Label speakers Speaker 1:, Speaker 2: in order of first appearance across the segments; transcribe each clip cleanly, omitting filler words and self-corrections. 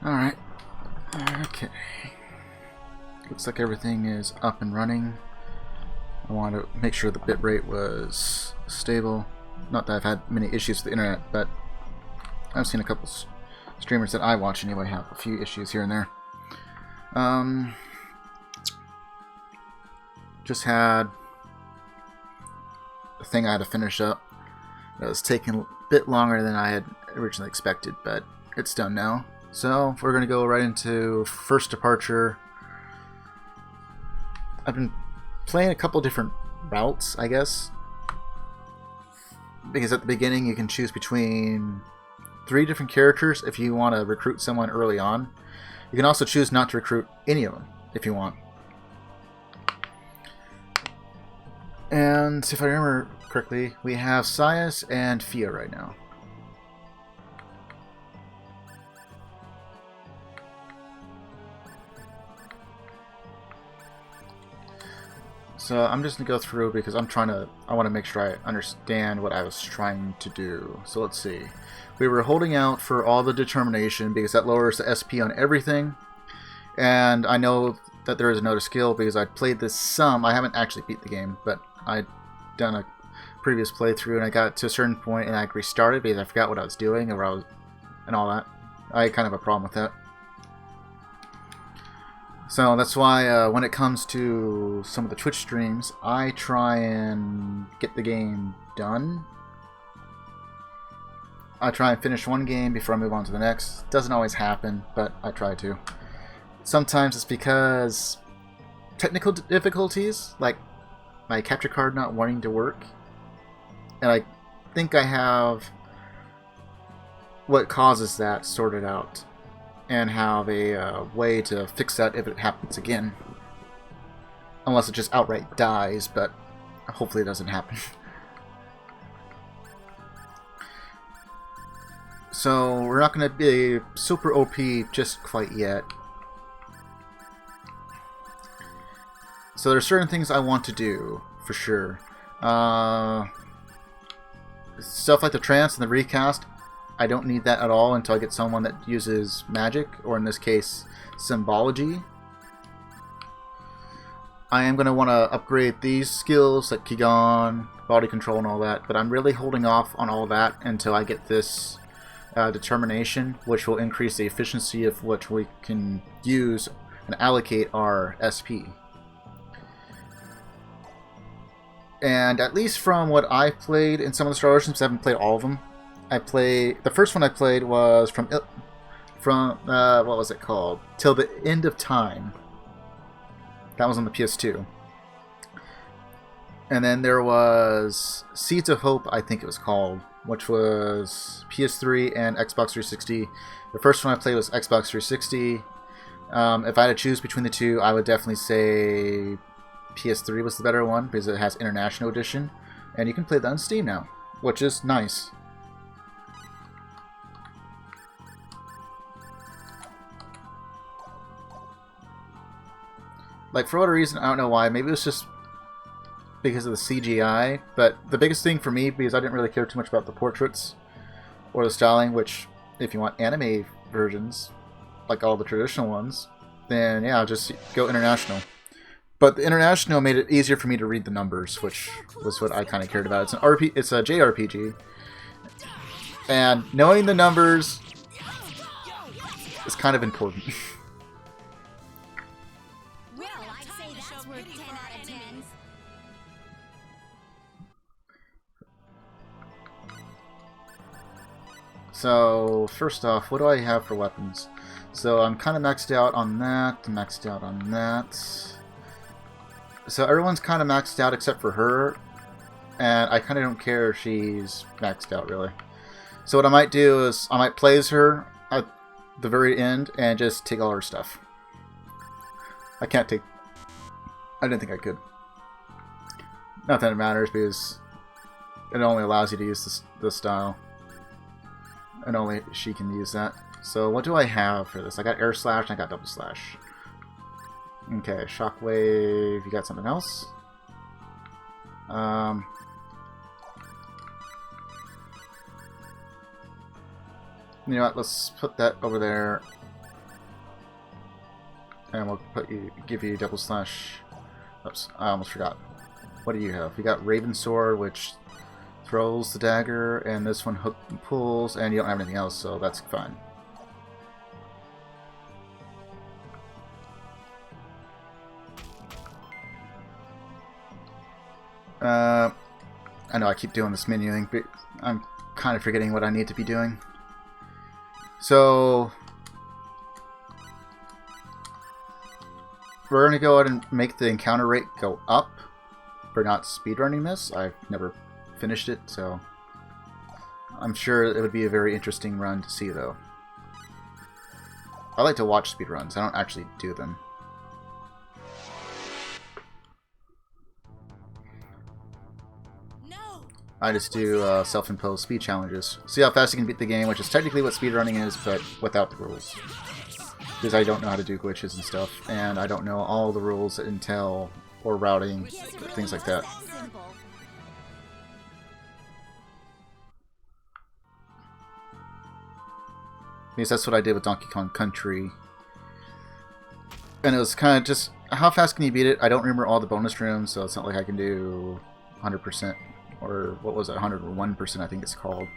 Speaker 1: Alright. Okay. Looks like everything is up and running. I want to make sure the bitrate was stable. Not that I've had many issues with the internet, but I've seen a couple streamers that I watch anyway have a few issues here and there. Just had a thing I had to finish up. It was taking a bit longer than I had originally expected, but it's done now. So we're going to go right into first departure. I've been playing a couple different routes, I guess, because at the beginning you can choose between 3 different characters if you want to recruit someone early on. You can also choose not to recruit any of them if you want. And if I remember correctly, we have Sias and Phia right now. So I'm just going to go through because I want to make sure I understand what I was trying to do. So let's see. We were holding out for all the determination because that lowers the SP on everything. And I know that there is another skill because I played this some. I haven't actually beat the game, but I'd done a previous playthrough and I got to a certain point and I restarted because I forgot what I was doing and all that. I kind of have a problem with that. So that's why when it comes to some of the Twitch streams, I try and get the game done. I try and finish one game before I move on to the next. Doesn't always happen, but I try to. Sometimes it's because technical difficulties, like my capture card not wanting to work. And I think I have what causes that sorted out. And have a way to fix that if it happens again. Unless it just outright dies, but hopefully it doesn't happen. So we're not going to be super OP just quite yet. So there's certain things I want to do, for sure. Stuff like the trance and the recast, I don't need that at all until I get someone that uses magic, or in this case, symbology. I am going to want to upgrade these skills like Kigon, body control and all that, but I'm really holding off on all that until I get this determination, which will increase the efficiency of which we can use and allocate our SP. And at least from what I played in some of the Star Oceans, I haven't played all of them. The first one I played was from what was it called? Till the End of Time. That was on the PS2. And then there was Seeds of Hope, I think it was called, which was PS3 and Xbox 360. The first one I played was Xbox 360. If I had to choose between the two, I would definitely say PS3 was the better one because it has International Edition, and you can play that on Steam now, which is nice. Like, for whatever reason, I don't know why, maybe it was just because of the CGI, but the biggest thing for me, because I didn't really care too much about the portraits or the styling, which, if you want anime versions, like all the traditional ones, then yeah, just go International. But the International made it easier for me to read the numbers, which was what I kind of cared about. It's a JRPG, and knowing the numbers is kind of important. So, first off, what do I have for weapons? So, I'm kind of maxed out on that, maxed out on that. So, everyone's kind of maxed out except for her, and I kind of don't care if she's maxed out, really. So, what I might do is, I might play as her at the very end and just take all her stuff. I didn't think I could. Not that it matters, because it only allows you to use this style. And only she can use that. So what do I have for this? I got air slash and I got double slash. Okay, shockwave. You got something else? You know what? Let's put that over there. And we'll give you double slash. Oops, I almost forgot. What do you have? You got Raven Sword, which throws the dagger, and this one hook and pulls, and you don't have anything else, so that's fine. I know I keep doing this menuing, but I'm kind of forgetting what I need to be doing. So we're going to go ahead and make the encounter rate go up for not speedrunning this. I've never finished it, so I'm sure it would be a very interesting run to see, though. I like to watch speedruns. I don't actually do them. I just do self-imposed speed challenges. See how fast you can beat the game, which is technically what speedrunning is, but without the rules. Because I don't know how to do glitches and stuff, and I don't know all the rules, intel, or routing, things like that. Because that's what I did with Donkey Kong Country. And it was kind of just, how fast can you beat it? I don't remember all the bonus rooms, so it's not like I can do 100%. Or what was it, 101% I think it's called.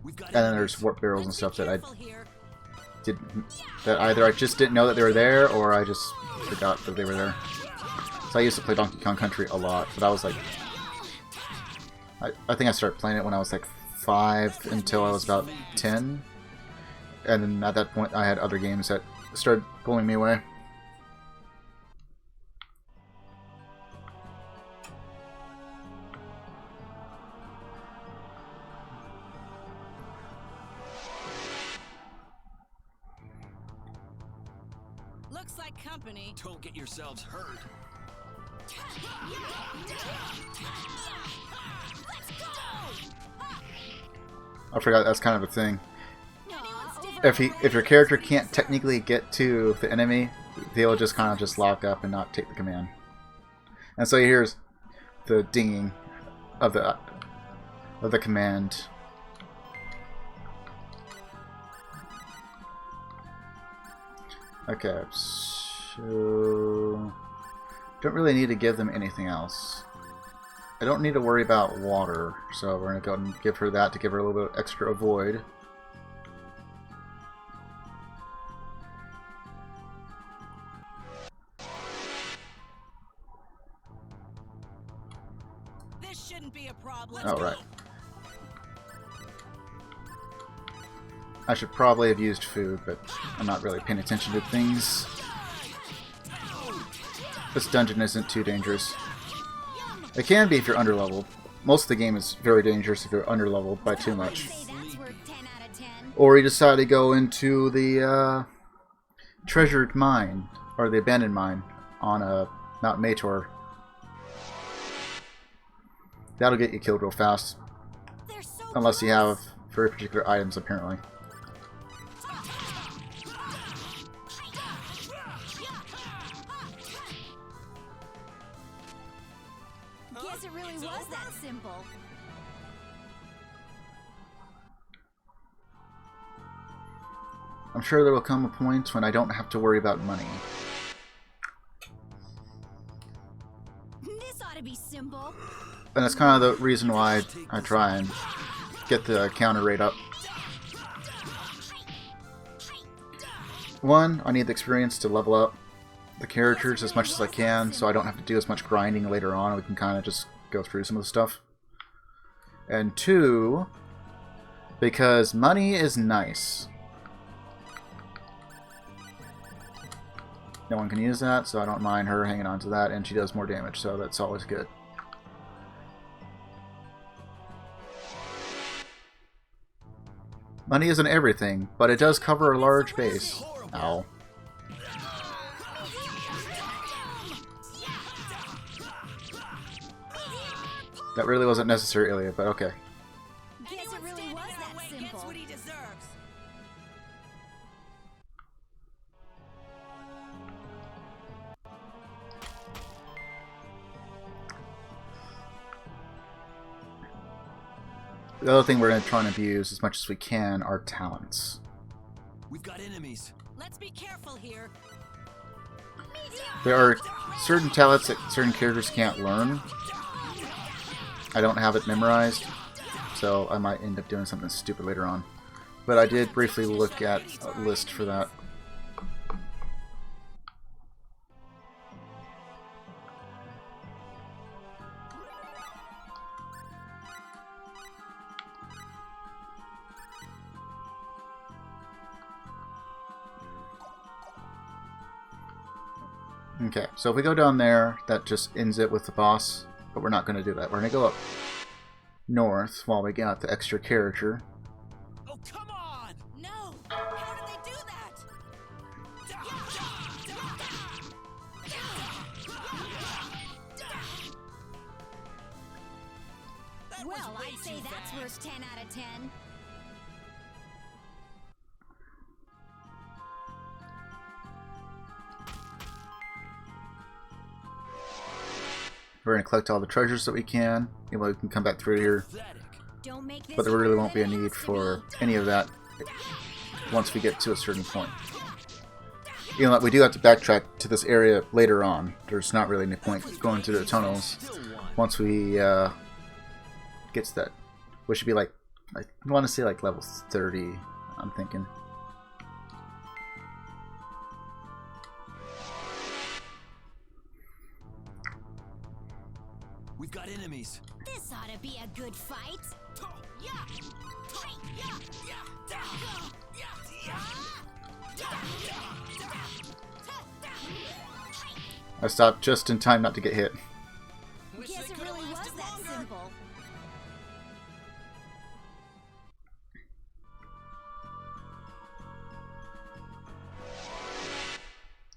Speaker 1: And then there's warp barrels and stuff that I didn't, that either I just didn't know that they were there, or I just forgot that they were there. So I used to play Donkey Kong Country a lot, but I was like, I think I started playing it when I was like 5 until I was about 10. And then at that point I had other games that started pulling me away.
Speaker 2: Looks like company.
Speaker 3: Don't get yourselves hurt.
Speaker 2: Let's go!
Speaker 1: I forgot that's kind of a thing. If your character can't technically get to the enemy, they'll just kind of just lock up and not take the command. And so here's the dinging of the command. Okay, so don't really need to give them anything else. I don't need to worry about water, so we're gonna go ahead and give her that to give her a little bit extra avoid. Oh, right. I should probably have used food, but I'm not really paying attention to things. This dungeon isn't too dangerous. It can be if you're underleveled. Most of the game is very dangerous if you're underleveled by too much. Or you decide to go into the treasured mine, or the abandoned mine, on Mount Mator. That'll get you killed real fast. Unless you have very particular items, apparently.
Speaker 2: Guess it really was that simple.
Speaker 1: I'm sure there will come a point when I don't have to worry about money.
Speaker 2: This ought to be simple.
Speaker 1: And that's kind of the reason why I try and get the counter rate up. One, I need the experience to level up the characters as much as I can, so I don't have to do as much grinding later on. We can kind of just go through some of the stuff. And two, because money is nice. No one can use that, so I don't mind her hanging on to that, and she does more damage, so that's always good. Money isn't everything, but it does cover a large base. Ow. That really wasn't necessary earlier, but okay.
Speaker 2: Guess it really was that simple.
Speaker 3: What he deserves.
Speaker 1: The other thing we're going to try and abuse as much as we can are talents.
Speaker 3: We've got enemies.
Speaker 4: Let's be careful here.
Speaker 1: There are certain talents that certain characters can't learn. I don't have it memorized, so I might end up doing something stupid later on. But I did briefly look at a list for that. Okay, so if we go down there, that just ends it with the boss, but we're not going to do that. We're going to go up north while we got the extra character.
Speaker 3: Oh, come on!
Speaker 4: No! How did they do that?
Speaker 2: Well, I'd say that's worth 10 out of 10.
Speaker 1: We're going to collect all the treasures that we can. We can come back through here.
Speaker 2: Don't make this
Speaker 1: But there really won't be a
Speaker 2: harder than it
Speaker 1: need
Speaker 2: has to
Speaker 1: for
Speaker 2: be.
Speaker 1: any of that once we get to a certain point. You know, we do have to backtrack to this area later on. There's not really any point going through the tunnels once we get to that. We should be like, I want to say like level 30, I'm thinking.
Speaker 3: We've got enemies.
Speaker 2: This ought to be a good fight.
Speaker 1: I stopped just in time not to get hit.
Speaker 2: Guess it really was that simple.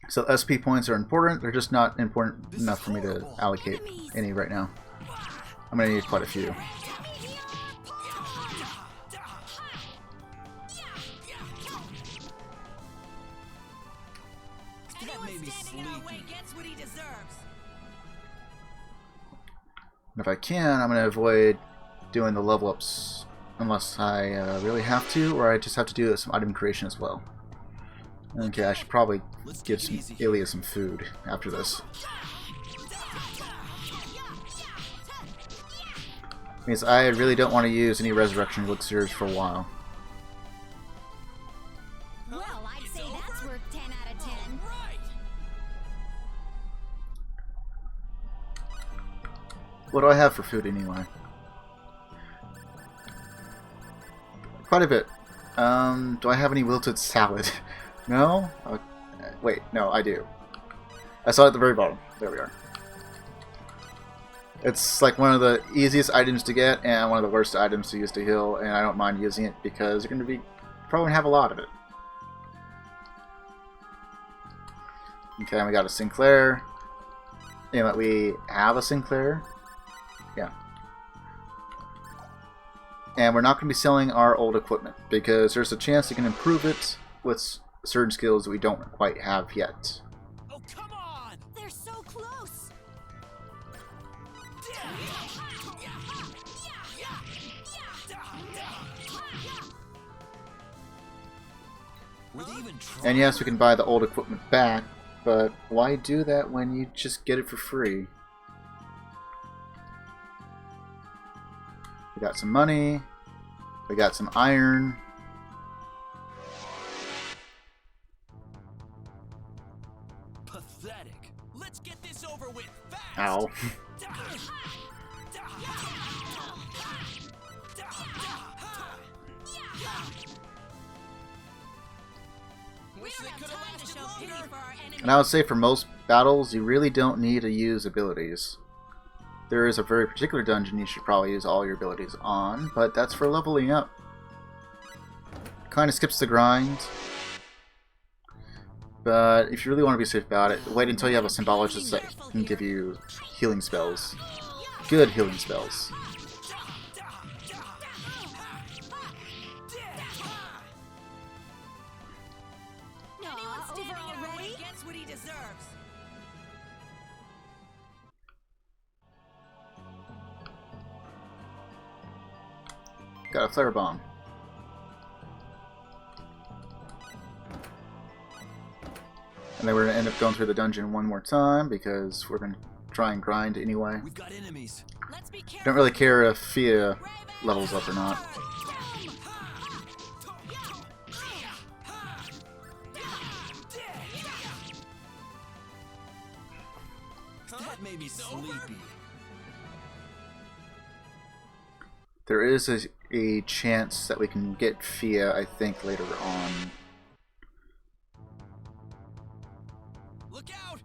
Speaker 1: So SP points are important. They're just not important enough for me to allocate any right now. I'm going to need quite a few.
Speaker 3: That made me
Speaker 4: Standing in our way
Speaker 3: sleepy.
Speaker 4: gets what he deserves.
Speaker 1: And if I can, I'm going to avoid doing the level ups unless I really have to, or I just have to do some item creation as well. Okay, I should probably give some Ilya some food after this. Because I really don't want to use any resurrection elixirs for a while.
Speaker 2: Well, I'd say that's worth 10 out of 10.
Speaker 3: Right.
Speaker 1: What do I have for food anyway? Quite a bit. Do I have any wilted salad? No? Wait, no, I do. I saw it at the very bottom. There we are. It's like one of the easiest items to get and one of the worst items to use to heal, and I don't mind using it because you're going to be probably have a lot of it. Okay, we got a Sinclair. And we have a Sinclair. Yeah. And we're not going to be selling our old equipment because there's a chance you can improve it with certain skills that we don't quite have yet.
Speaker 3: Oh, come on!
Speaker 2: They're so close.
Speaker 3: Were they even trying?
Speaker 1: And yes, we can buy the old equipment back, but why do that when you just get it for free? We got some money. We got some iron.
Speaker 3: Pathetic. Let's get this over with fast.
Speaker 1: Ow.
Speaker 3: Wish they could have
Speaker 4: Time to
Speaker 3: lasted
Speaker 4: show pity
Speaker 3: longer.
Speaker 4: for our enemies.
Speaker 1: And I would say for most battles, you really don't need to use abilities. There is a very particular dungeon you should probably use all your abilities on, but that's for leveling up. Kind of skips the grind. But if you really want to be safe about it, wait until you have a symbologist that can give you healing spells. Good healing spells.
Speaker 4: Anyone
Speaker 2: Over
Speaker 4: standing in our way
Speaker 2: already?
Speaker 4: gets what he deserves.
Speaker 1: got a flare bomb. And then we're gonna end up going through the dungeon one more time because we're gonna try and grind anyway.
Speaker 3: We've got enemies.
Speaker 4: Let's be careful.
Speaker 1: Don't really care if Phia levels up or not.
Speaker 3: That made me sleepy.
Speaker 1: There is a chance that we can get Phia, I think, later on.
Speaker 3: Look out!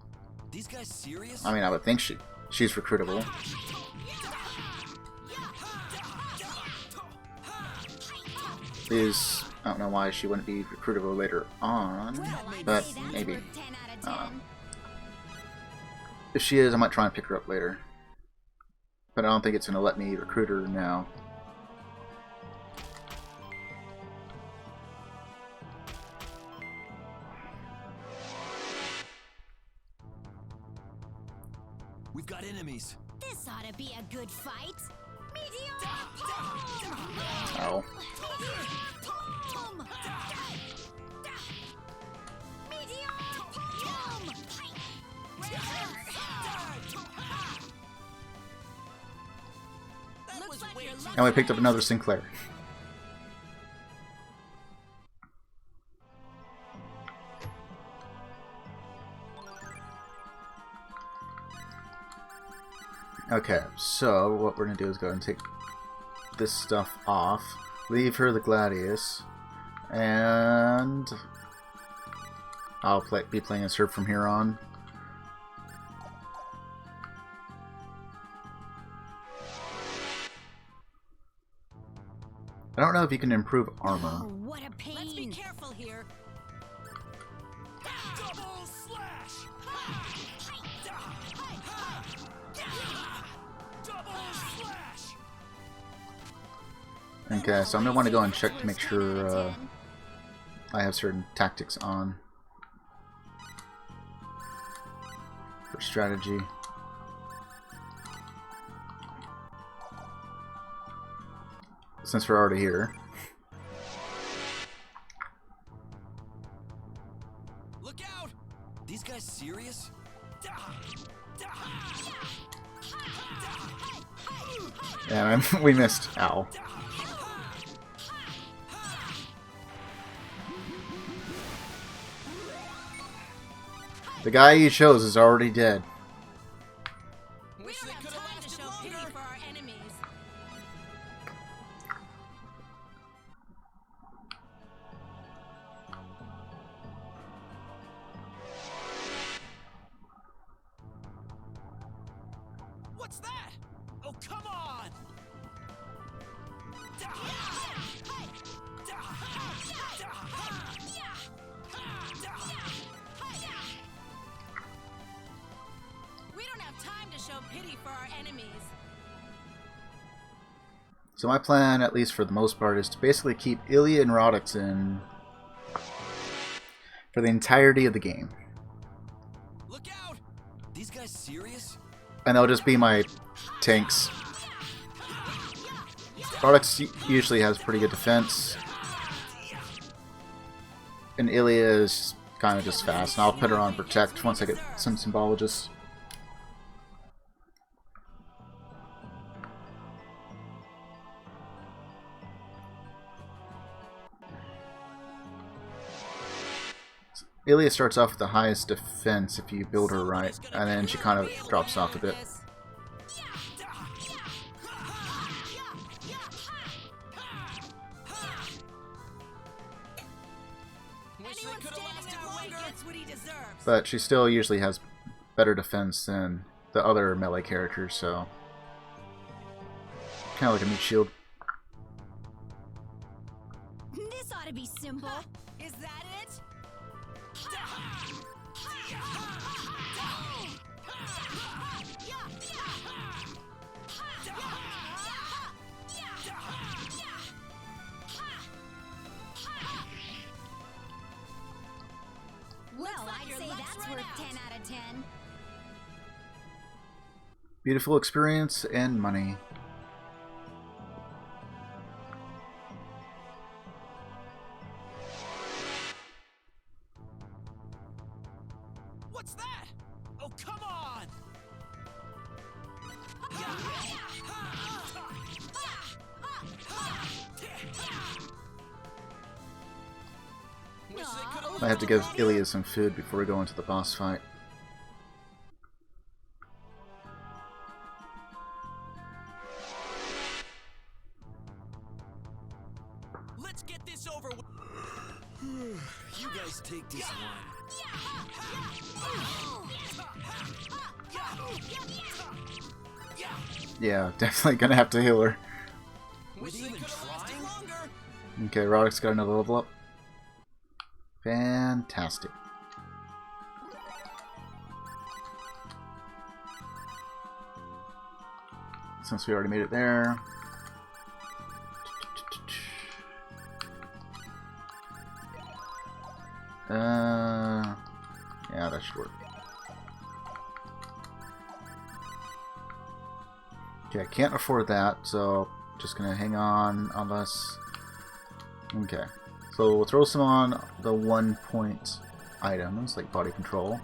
Speaker 3: These guys serious?
Speaker 1: I mean, I would think she's recruitable. I don't know why she wouldn't be recruitable later on, but maybe. If she is, I might try and pick her up later. But I don't think it's going to let me recruit her now.
Speaker 3: We've got enemies.
Speaker 2: This ought to be a good fight.
Speaker 1: Oh. And we picked up another Sinclair. Okay, so what we're going to do is go and take this stuff off, leave her the Gladius, and I'll be playing as her from here on. I don't know if you can improve armor.
Speaker 2: Oh, what a pain.
Speaker 4: Let's be careful here.
Speaker 3: Double slash! Double slash!
Speaker 1: Okay, so I'm going to want to go and check to make sure I have certain tactics on for strategy. Since we're already here.
Speaker 3: Look out! These guys serious?
Speaker 1: Yeah, we missed. Ow. The guy you chose is already dead.
Speaker 4: We don't have time to show pity for our enemies.
Speaker 3: What's that? Oh, come on!
Speaker 4: We don't have time to show pity for our enemies.
Speaker 1: So my plan, at least for the most part, is to basically keep Ilya and Rodix in for the entirety of the game.
Speaker 3: Look out! These guys serious?
Speaker 1: And they'll just be my tanks. Rodix usually has pretty good defense. And Ilya is kind of just fast. And I'll put her on Protect once I get some Symbologists. Ilya starts off with the highest defense if you build her right, and then she kind of drops off a bit.
Speaker 4: Anyone standing in our way gets what he deserves.
Speaker 1: But she still usually has better defense than the other melee characters, so kind of like a meat shield.
Speaker 2: This ought to be simple.
Speaker 4: Is that it?
Speaker 2: Well, I'd say that's worth 10 out of 10.
Speaker 1: Beautiful experience and money. I have to give Ilya some food before we go into the boss fight.
Speaker 3: Let's get this over with. You guys take this one.
Speaker 1: Yeah, definitely gonna have to heal her.
Speaker 3: Wish they could have lasted longer.
Speaker 1: Okay, Roddick's got another level up. Fantastic. Since we already made it there. Yeah, that should work. Okay, I can't afford that, so just gonna hang on unless... Okay, so we'll throw some on the 1-point items, like body control.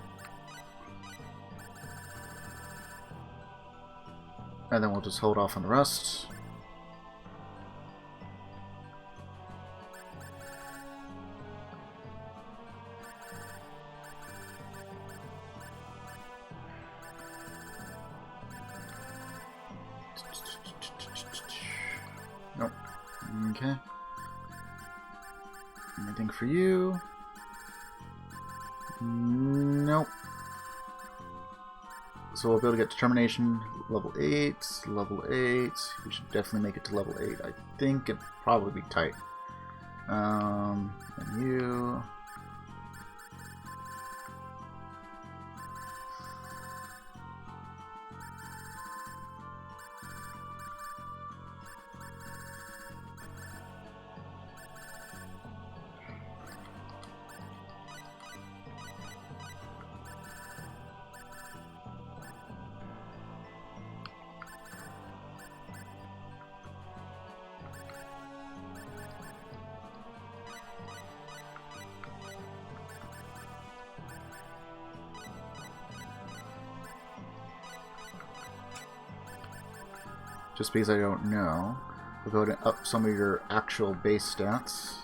Speaker 1: And then we'll just hold off on the rest. Nope. Okay. Anything for you? Nope. So we'll be able to get determination level 8, level 8. We should definitely make it to level 8. I think it'd probably be tight. And you. Just because I don't know, we'll go to up some of your actual base stats.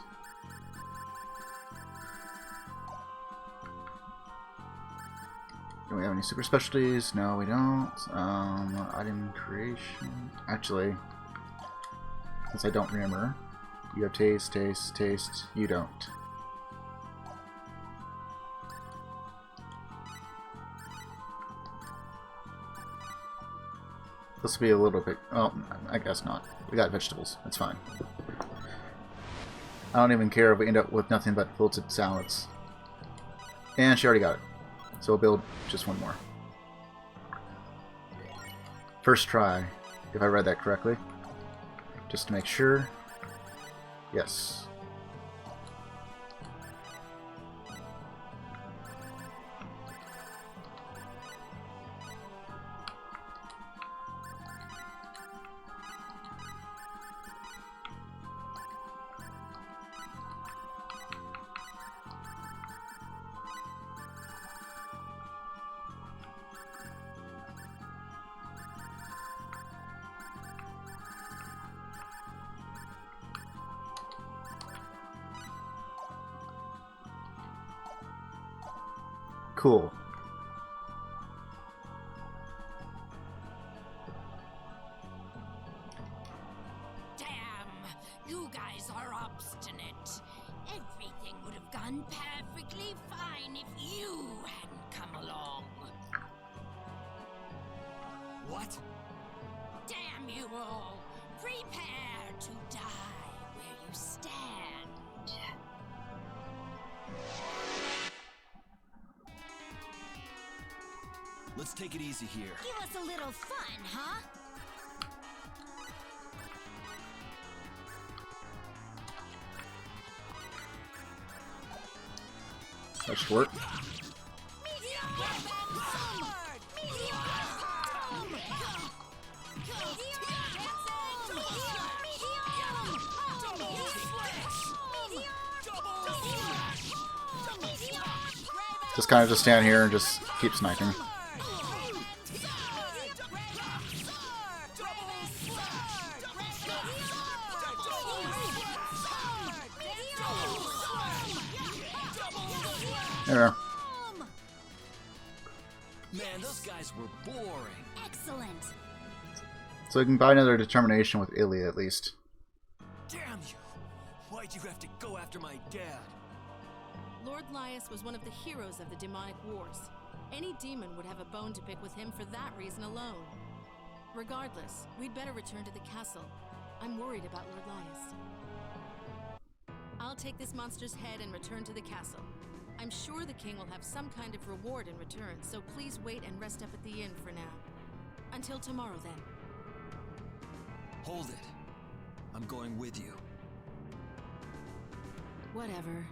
Speaker 1: Do we have any super specialties? No, we don't. Item creation. Actually, since I don't remember, you have taste, taste, taste. You don't. This will be a little bit... Oh, I guess not. We got vegetables. That's fine. I don't even care if we end up with nothing but wilted salads. And she already got it. So we'll build just one more. First try, if I read that correctly. Just to make sure. Yes. Cool.
Speaker 4: Damn, you guys are obstinate. Everything would have gone perfectly fine if you hadn't come along.
Speaker 3: What?
Speaker 4: Damn you all! Prepare to die where you stand.
Speaker 3: Let's take it easy here.
Speaker 2: Give us a little fun, huh?
Speaker 1: That should work. Just kind of just stand here and just keep sniping. There.
Speaker 2: Home!
Speaker 3: Man, those guys were boring.
Speaker 2: Excellent.
Speaker 1: So we can buy another determination with Ilya at least.
Speaker 3: Damn you! Why'd you have to go after my dad?
Speaker 5: Lord Lias was one of the heroes of the demonic wars. Any demon would have a bone to pick with him for that reason alone. Regardless, we'd better return to the castle. I'm worried about Lord Lias. I'll take this monster's head and return to the castle. I'm sure the king will have some kind of reward in return, so please wait and rest up at the inn for now. Until tomorrow, then.
Speaker 3: Hold it. I'm going with you.
Speaker 5: Whatever.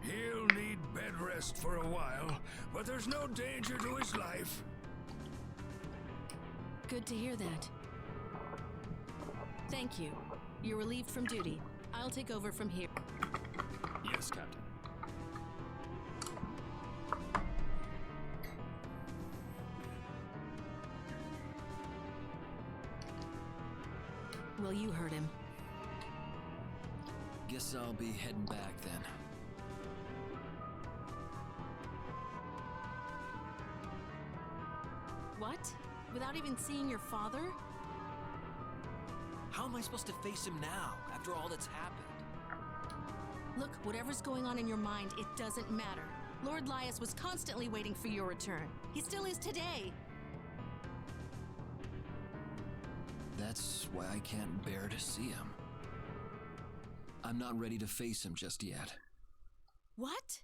Speaker 6: He'll need bed rest for a while, but there's no danger to his life.
Speaker 5: Good to hear that. Thank you. You're relieved from duty. I'll take over from here.
Speaker 6: Yes, Captain.
Speaker 5: Well, you heard him.
Speaker 3: Guess I'll be heading back then.
Speaker 5: What? Without even seeing your father?
Speaker 3: How am I supposed to face him now, after all that's happened?
Speaker 5: Look, whatever's going on in your mind, it doesn't matter. Lord Lias was constantly waiting for your return. He still is today.
Speaker 3: That's why I can't bear to see him. I'm not ready to face him just yet.
Speaker 5: What?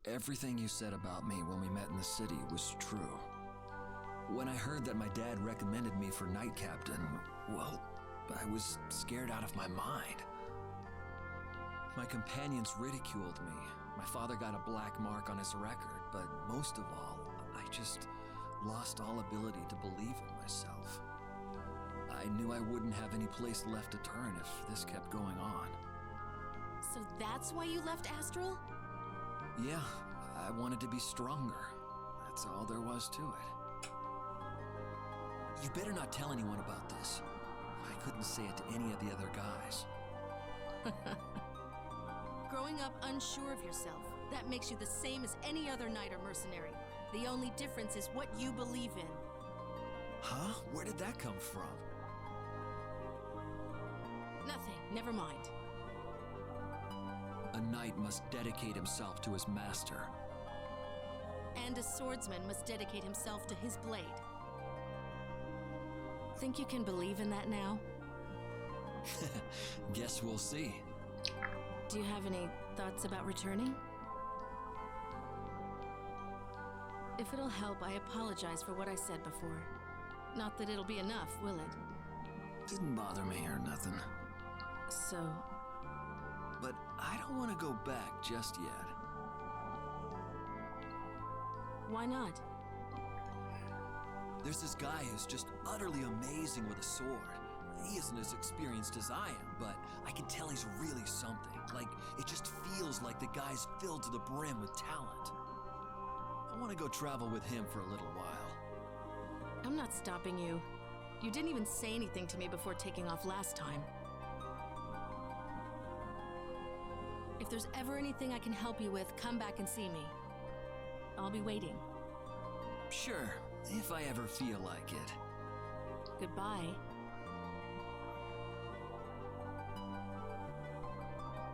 Speaker 3: Everything you said about me when we met in the city was true. When I heard that my dad recommended me for Knight Captain, well, I was scared out of my mind. My companions ridiculed me. My father got a black mark on his record, but most of all, I just lost all ability to believe in myself. I knew I wouldn't have any place left to turn if this kept going on.
Speaker 5: So that's why you left Astral?
Speaker 3: Yeah, I wanted to be stronger. That's all there was to it. You better not tell anyone about this. I couldn't say it to any of the other guys.
Speaker 5: Growing up unsure of yourself, that makes you the same as any other knight or mercenary. The only difference is what you believe in.
Speaker 3: Huh? Where did that come from?
Speaker 5: Nothing, never mind.
Speaker 3: A knight must dedicate himself to his master.
Speaker 5: And a swordsman must dedicate himself to his blade. Think you can believe in that now?
Speaker 3: Guess we'll see.
Speaker 5: Do you have any thoughts about returning? If it'll help, I apologize for what I said before. Not that it'll be enough, will it?
Speaker 3: Didn't bother me or nothing.
Speaker 5: So,
Speaker 3: But I don't want to go back just yet.
Speaker 5: why not?
Speaker 3: There's this guy who's just utterly amazing with a sword. He isn't as experienced as I am, but I can tell he's really something. Like, it just feels like the guy's filled to the brim with talent. I want to go travel with him for a little while.
Speaker 5: I'm not stopping you. You didn't even say anything to me before taking off last time. If there's ever anything I can help you with, come back and see me. I'll be waiting.
Speaker 3: Sure, if I ever feel like it.
Speaker 5: Goodbye.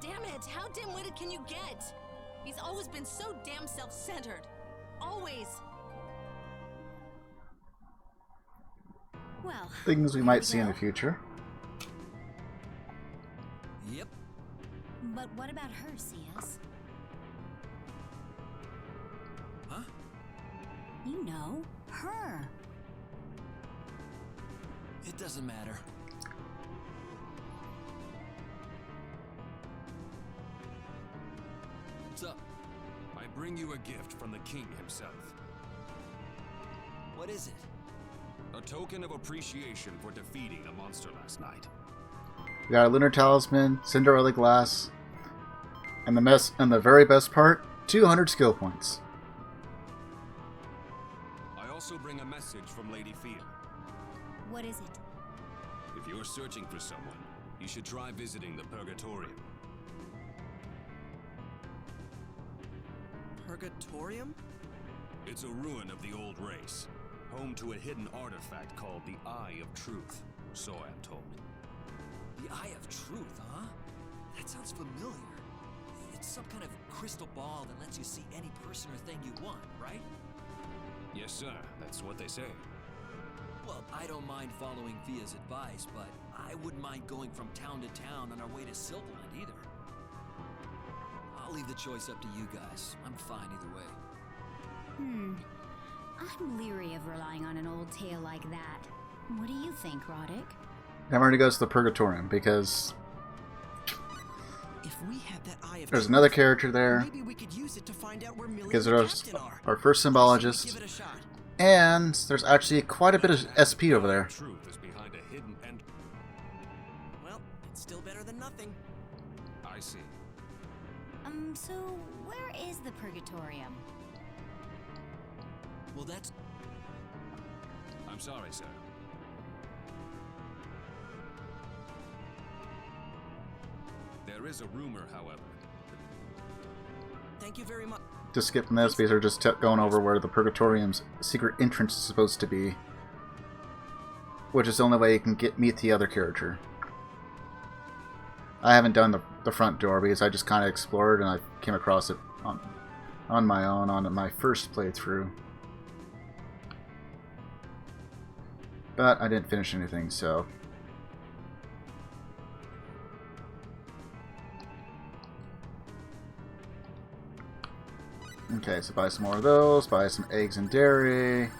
Speaker 5: Damn it! How dim-witted can you get? He's always been so damn self-centered. Always.
Speaker 2: Well,
Speaker 1: Things we
Speaker 2: there
Speaker 1: might see in
Speaker 2: go.
Speaker 1: the future.
Speaker 3: Yep.
Speaker 2: But what about her, Cias?
Speaker 3: Huh?
Speaker 2: You know, her.
Speaker 3: It doesn't matter. bring you a gift from the king himself.
Speaker 7: What is it?
Speaker 3: A token of appreciation for defeating a monster last night.
Speaker 1: We got a lunar talisman, Cinderella glass, and the very best part, 200 skill points.
Speaker 3: I also bring a message from Lady Phia.
Speaker 2: What is it?
Speaker 3: If you're searching for someone, you should try visiting the Purgatorium.
Speaker 7: Purgatorium?
Speaker 3: It's a ruin of the old race, home to a hidden artifact called the Eye of Truth, so I'm told.
Speaker 7: The Eye of Truth, huh? That sounds familiar. It's some kind of crystal ball that lets you see any person or thing you want, right?
Speaker 3: Yes, sir, that's what they say.
Speaker 7: Well, I don't mind following Phia's advice, but I wouldn't mind going from town to town on our way to Silverland either. I'll leave the choice up to you guys. I'm fine either way.
Speaker 2: I'm leery of relying on an old tale like that. What do you think, Roddick?
Speaker 1: I'm going to go to the Purgatorium because
Speaker 7: If we have that Eye of
Speaker 1: there's
Speaker 7: Truth,
Speaker 1: another character there.
Speaker 7: maybe we could use it to find out where Millie
Speaker 1: Because
Speaker 7: and the
Speaker 1: there's
Speaker 7: captain are.
Speaker 1: our first symbologist.
Speaker 7: Give it a shot.
Speaker 1: And there's actually quite a bit of SP over there.
Speaker 3: Truth is behind a hidden and
Speaker 7: Well, it's still better than nothing.
Speaker 3: I see.
Speaker 2: So where is the Purgatorium?
Speaker 7: Well, that's...
Speaker 3: I'm sorry, sir. There is a rumor, however.
Speaker 7: Thank you very much.
Speaker 1: Just skipping this because we're just going over where the Purgatorium's secret entrance is supposed to be. Which is the only way you can meet the other character. I haven't done the front door because I just kind of explored and I came across it on my own on my first playthrough. But I didn't finish anything, so... Okay, so buy some more of those, buy some eggs and dairy,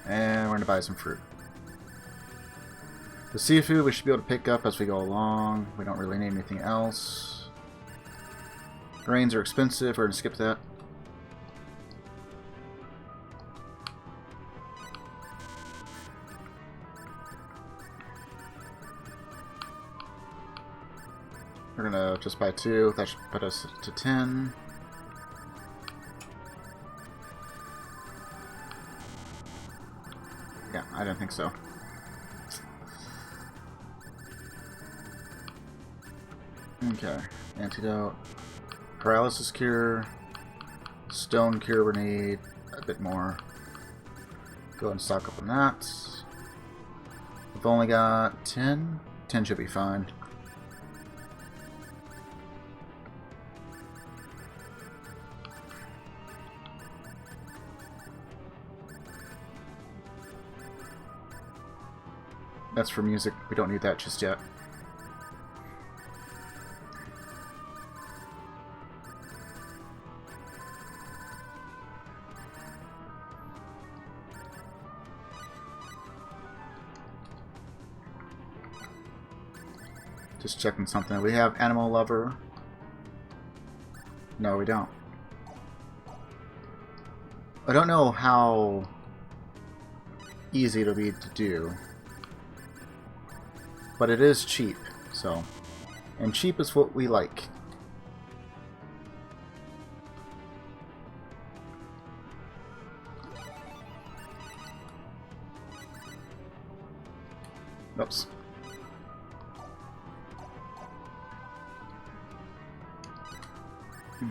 Speaker 1: and we're going to buy some fruit. The seafood we should be able to pick up as we go along. We don't really need anything else. Grains are expensive, we're going to skip that. We're going to just buy 2, that should put us to 10. Yeah, I don't think so. Okay, antidote, paralysis cure, stone cure we need a bit more. Go ahead and stock up on that. We've only got 10. 10 should be fine. That's for music. We don't need that just yet. Just checking something. We have Animal Lover. No, we don't. I don't know how easy it'll be to do. But it is cheap, so. And cheap is what we like. Oops.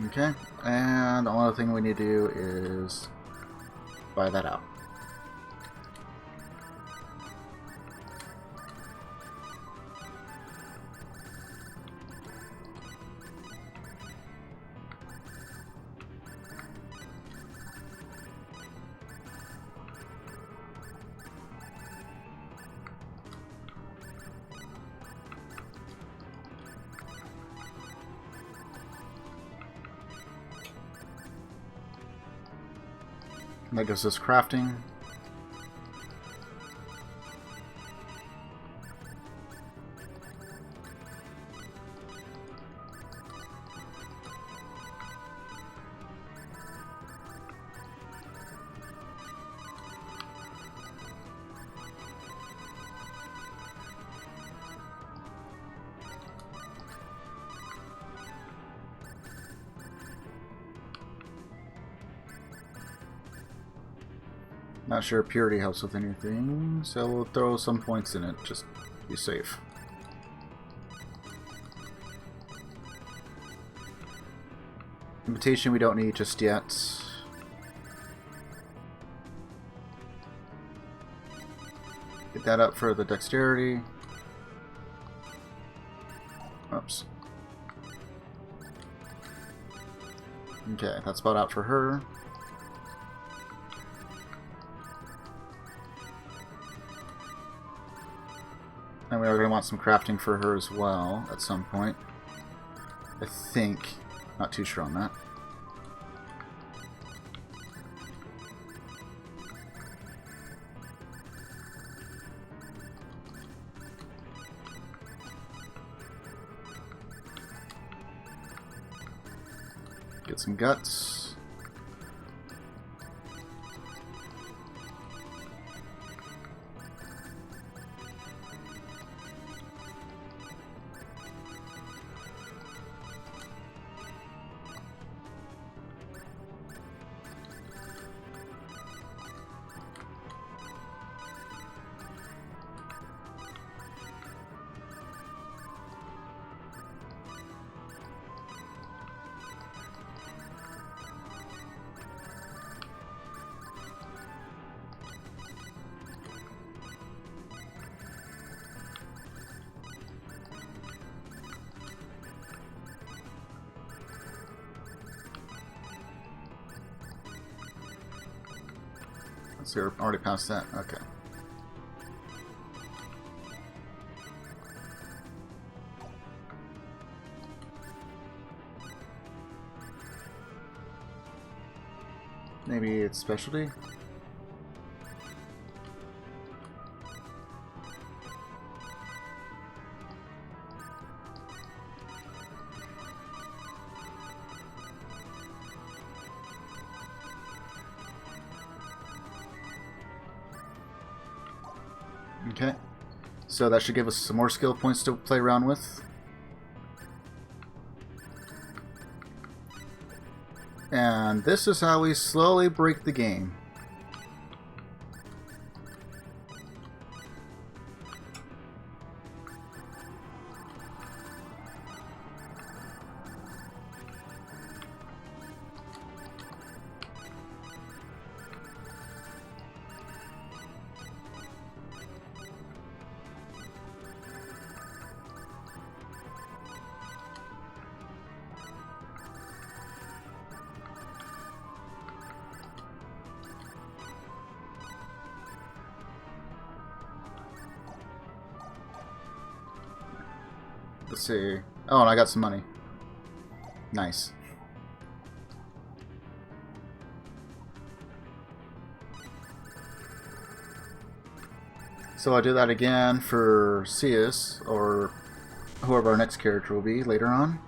Speaker 1: Okay, and the only thing we need to do is buy that out. That gives us crafting. Not sure if purity helps with anything, so we'll throw some points in it, just to be safe. Invitation we don't need just yet. Get that up for the dexterity. Oops. Okay, that's about out for her. And we are going to want some crafting for her as well at some point. I think. Not too sure on that. Get some guts. So you're already past that? Okay. Maybe it's specialty? Okay, so that should give us some more skill points to play around with. And this is how we slowly break the game. Let's see. Oh, and I got some money. Nice. So I'll do that again for Cius, or whoever our next character will be later on.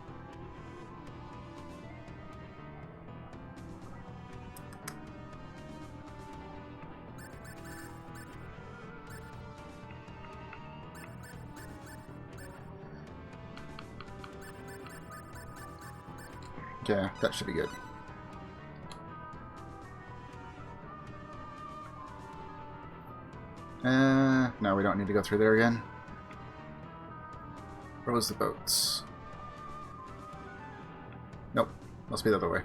Speaker 1: Okay, that should be good. No, we don't need to go through there again. Where was the boats? Nope, must be the other way.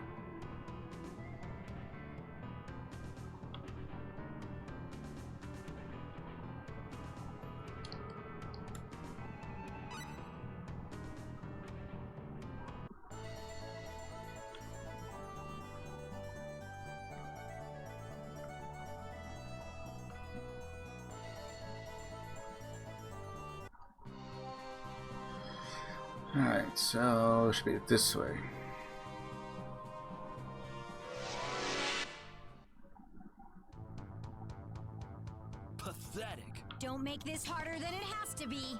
Speaker 1: Alright, so it should be this way.
Speaker 7: Pathetic.
Speaker 2: Don't make this harder than it has to be.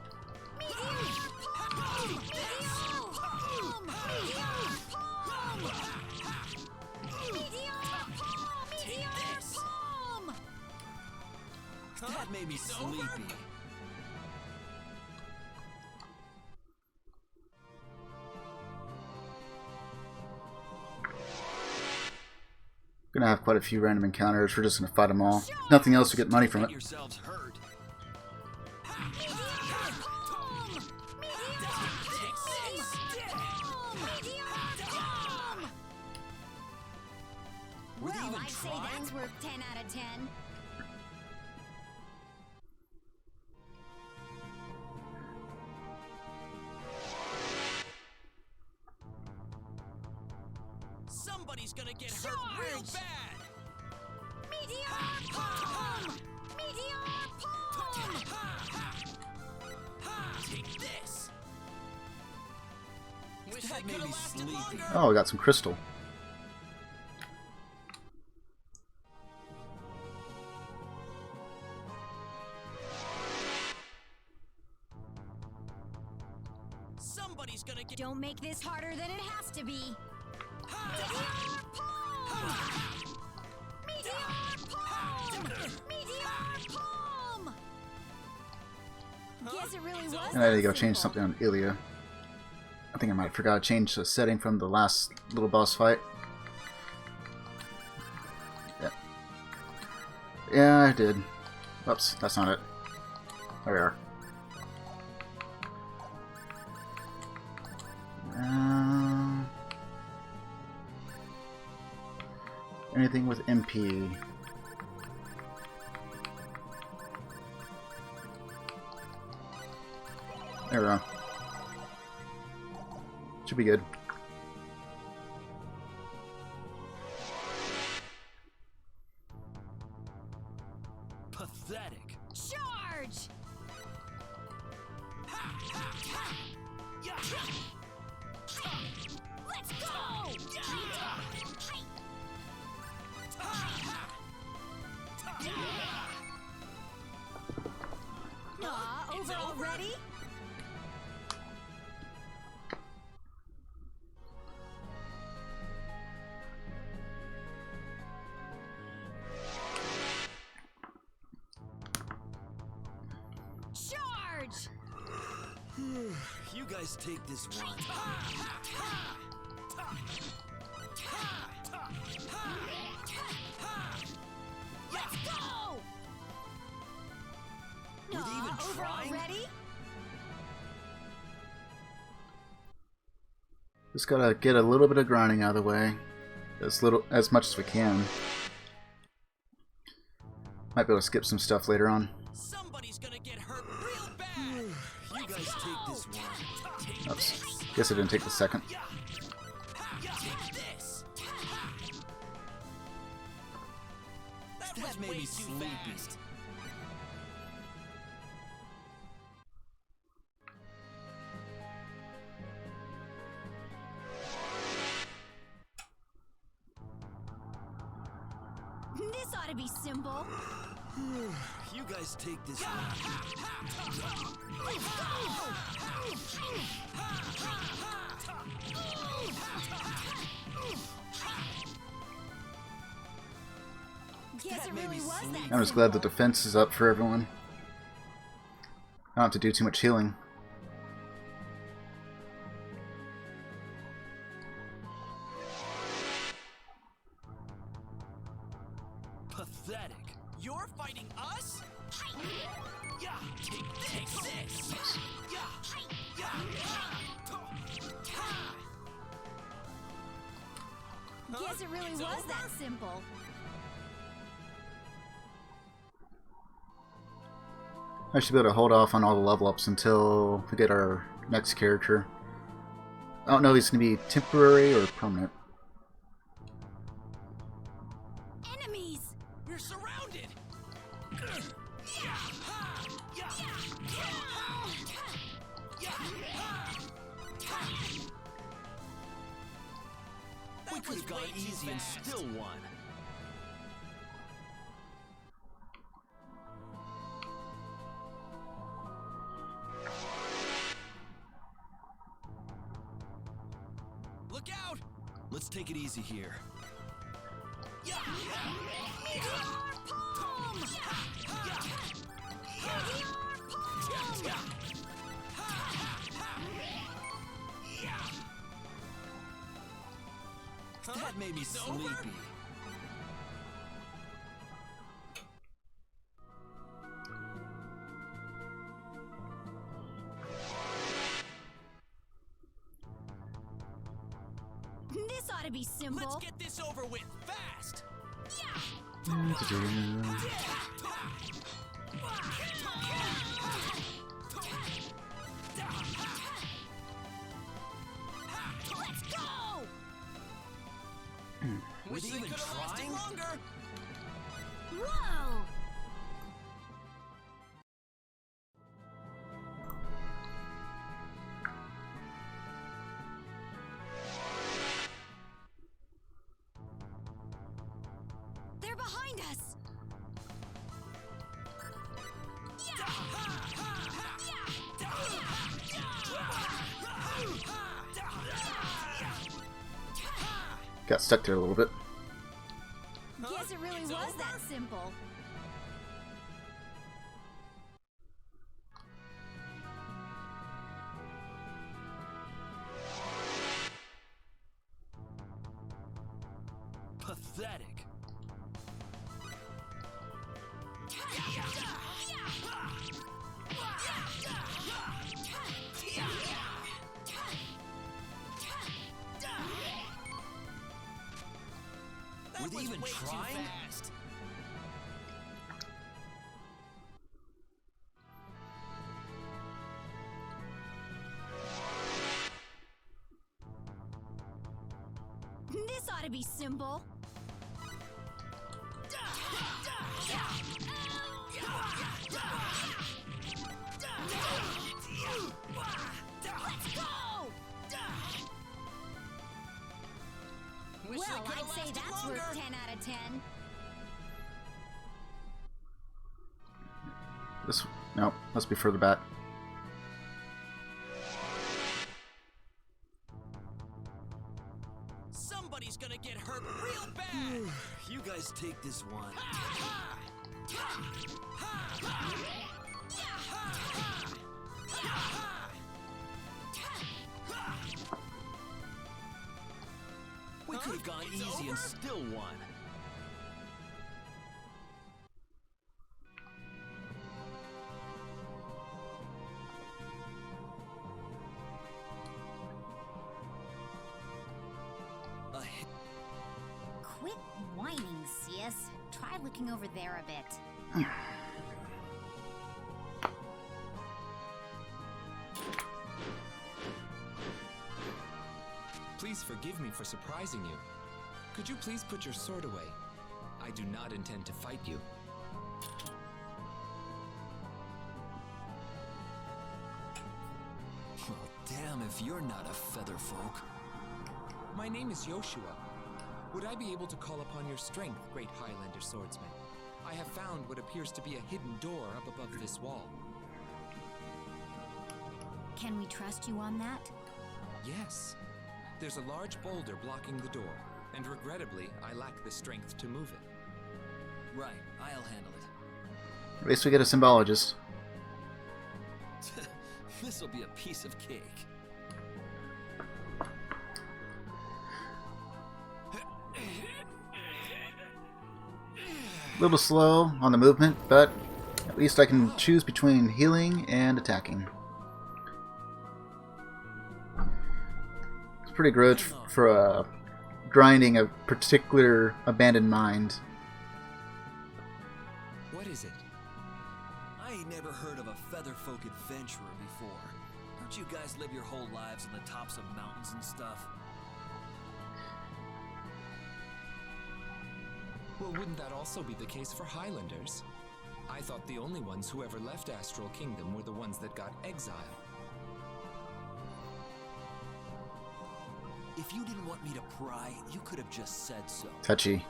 Speaker 7: That made me sleepy.
Speaker 1: Gonna have quite a few random encounters. We're just gonna fight them all. Nothing else to get money from it.
Speaker 7: Yourselves hurt. Were they
Speaker 2: Well,
Speaker 7: even
Speaker 2: I'd say
Speaker 7: trying?
Speaker 2: that's worth 10 out of 10.
Speaker 7: Somebody's gonna get hurt real bad.
Speaker 2: Meteor palm! Meteor palm!
Speaker 7: Take this. Wish
Speaker 3: That
Speaker 7: I
Speaker 3: made
Speaker 7: could
Speaker 3: me
Speaker 7: have lasted
Speaker 3: sleepy.
Speaker 7: longer.
Speaker 1: Oh, we got some crystal.
Speaker 7: Somebody's gonna get.
Speaker 2: Don't make this harder than it has to be. Meteor palm! Meteor palm! Meteor palm! Guess it really was.
Speaker 1: And I need to go
Speaker 2: that
Speaker 1: change
Speaker 2: simple.
Speaker 1: something on Ilya. I think I might have forgot to change the setting from the last little boss fight. Yeah. Yeah, I did. Oops, that's not it. There we are. Anything with MP? There we go. Should be good.
Speaker 7: Pathetic.
Speaker 2: Charge! Let's go! Aw, over already? Charge!
Speaker 3: You guys take this one.
Speaker 2: Let's go!
Speaker 7: Were they even
Speaker 2: Over
Speaker 7: trying?
Speaker 2: already?
Speaker 1: Just gotta get a little bit of grinding out of the way. As much as we can. Might be able to skip some stuff later on.
Speaker 7: Somebody's gonna get hurt real bad.
Speaker 3: You guys take this one.
Speaker 1: Oops. Guess I didn't take the second.
Speaker 7: Take this. That
Speaker 3: That
Speaker 7: was
Speaker 3: made
Speaker 7: way
Speaker 3: me
Speaker 7: too
Speaker 3: sleepy.
Speaker 7: fast.
Speaker 2: This ought to be simple.
Speaker 3: You guys take this one.
Speaker 2: Guess it really was that
Speaker 1: I'm just glad the
Speaker 2: simple.
Speaker 1: defense is up for everyone. I don't have to do too much healing.
Speaker 7: Pathetic. You're fighting us? Yeah, take this. Yeah, yeah.
Speaker 2: Guess it really was that simple.
Speaker 1: I should be able to hold off on all the level ups until we get our next character. I don't know if he's going to be temporary or permanent.
Speaker 2: Enemies!
Speaker 7: We're surrounded.
Speaker 3: We could have gone easy and still won.
Speaker 7: Look out!
Speaker 3: Let's take it easy here. That made me sleepy.
Speaker 2: to be simple.
Speaker 7: Let's get this over with, fast!
Speaker 2: Let's go!
Speaker 7: Was he even trying? Longer?
Speaker 2: Whoa! They're behind us!
Speaker 1: Got stuck there a little bit.
Speaker 2: Guess it really was that simple.
Speaker 7: Pathetic. Were they even trying?
Speaker 2: This ought to be simple. Let's go! Well, I'd say that's worth 10 out of 10.
Speaker 1: This no, must be further back.
Speaker 7: Somebody's gonna get hurt real bad. You guys take this one. We could have gone easy and still won.
Speaker 2: Quit whining, sis. Try looking over there a bit.
Speaker 8: Please forgive me for surprising you. Could you please put your sword away? I do not intend to fight you.
Speaker 7: Well, damn if you're not a feather folk.
Speaker 8: My name is Joshua. Would I be able to call upon your strength, great Highlander swordsman? I have found what appears to be a hidden door up above this wall.
Speaker 2: Can we trust you on that?
Speaker 8: Yes. There's a large boulder blocking the door, and regrettably, I lack the strength to move it.
Speaker 7: Right, I'll handle it.
Speaker 1: At least we get a symbologist.
Speaker 7: This'll be a piece of cake.
Speaker 1: A little slow on the movement, but at least I can choose between healing and attacking. It's pretty good for grinding a particular abandoned mine.
Speaker 8: What is it?
Speaker 7: I ain't never heard of a featherfolk adventurer before. Don't you guys live your whole lives on the tops of mountains and stuff?
Speaker 8: Well, wouldn't that also be the case for Highlanders? I thought the only ones who ever left Astral Kingdom were the ones that got exile.
Speaker 7: If you didn't want me to pry, you could have just said so.
Speaker 1: Touchy.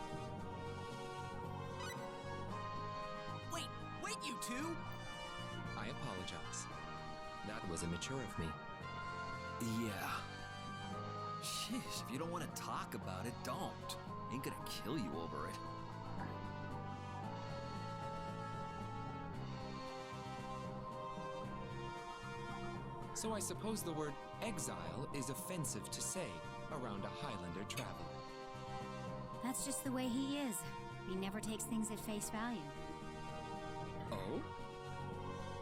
Speaker 7: Wait, you two!
Speaker 8: I apologize. That was immature of me.
Speaker 7: Yeah. Jeez, if you don't want to talk about it, don't. Ain't gonna kill you over it.
Speaker 8: So I suppose the word exile is offensive to say around a Highlander traveler.
Speaker 2: That's just the way he is. He never takes things at face value.
Speaker 8: Oh?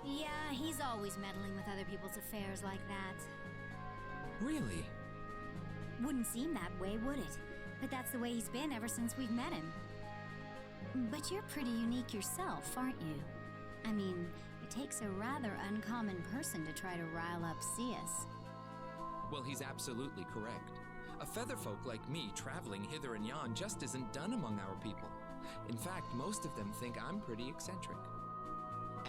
Speaker 2: Yeah, he's always meddling with other people's affairs like that.
Speaker 8: Really?
Speaker 2: Wouldn't seem that way, would it? but that's the way he's been ever since we've met him. But you're pretty unique yourself, aren't you? I mean, it takes a rather uncommon person to try to rile up Cius.
Speaker 8: Well, he's absolutely correct. A featherfolk like me traveling hither and yon just isn't done among our people. In fact, most of them think I'm pretty eccentric.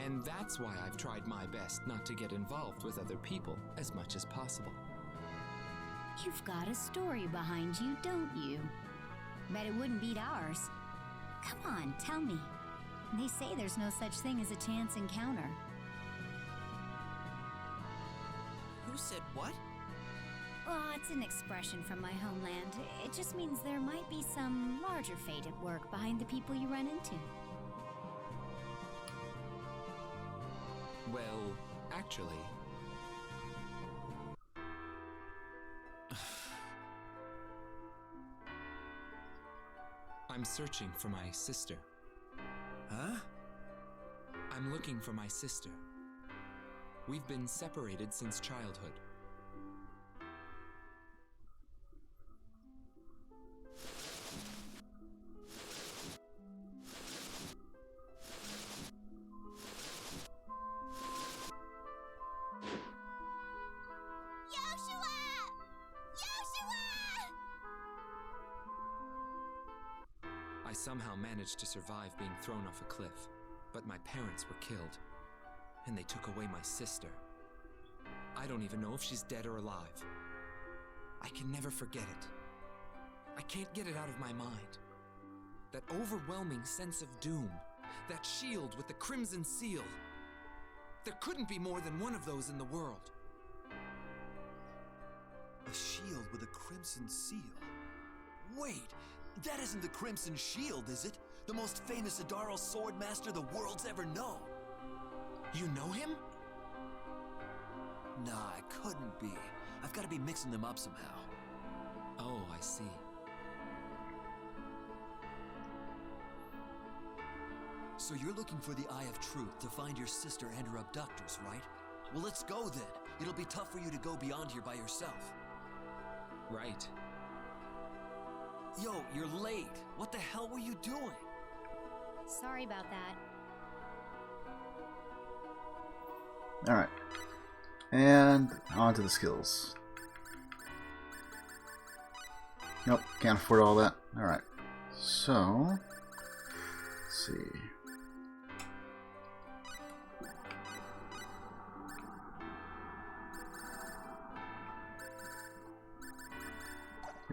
Speaker 8: And that's why I've tried my best not to get involved with other people as much as possible.
Speaker 2: You've got a story behind you, don't you? Bet it wouldn't beat ours. Come on, tell me. They say there's no such thing as a chance encounter.
Speaker 7: Who said what?
Speaker 2: Oh, it's an expression from my homeland. It just means there might be some larger fate at work behind the people you run into.
Speaker 8: Well, actually... I'm searching for my sister.
Speaker 7: Huh?
Speaker 8: I'm looking for my sister. We've been separated since childhood. I somehow managed to survive being thrown off a cliff, but my parents were killed, and they took away my sister. I don't even know if she's dead or alive. I can never forget it. I can't get it out of my mind. That overwhelming sense of doom, that shield with the crimson seal. There couldn't be more than one of those in the world.
Speaker 7: A shield with a crimson seal? Wait! That isn't the Crimson Shield, is it? The most famous Adaro swordmaster the world's ever known.
Speaker 8: You know him?
Speaker 7: Nah, it couldn't be. I've got to be mixing them up somehow.
Speaker 8: Oh, I see.
Speaker 7: So you're looking for the Eye of Truth to find your sister and her abductors, right? Well, let's go then. It'll be tough for you to go beyond here by yourself.
Speaker 8: Right.
Speaker 7: Yo, you're late. What the hell were you doing?
Speaker 2: Sorry about that.
Speaker 1: Alright. And on to the skills. Nope, can't afford all that. Alright. So, let's see.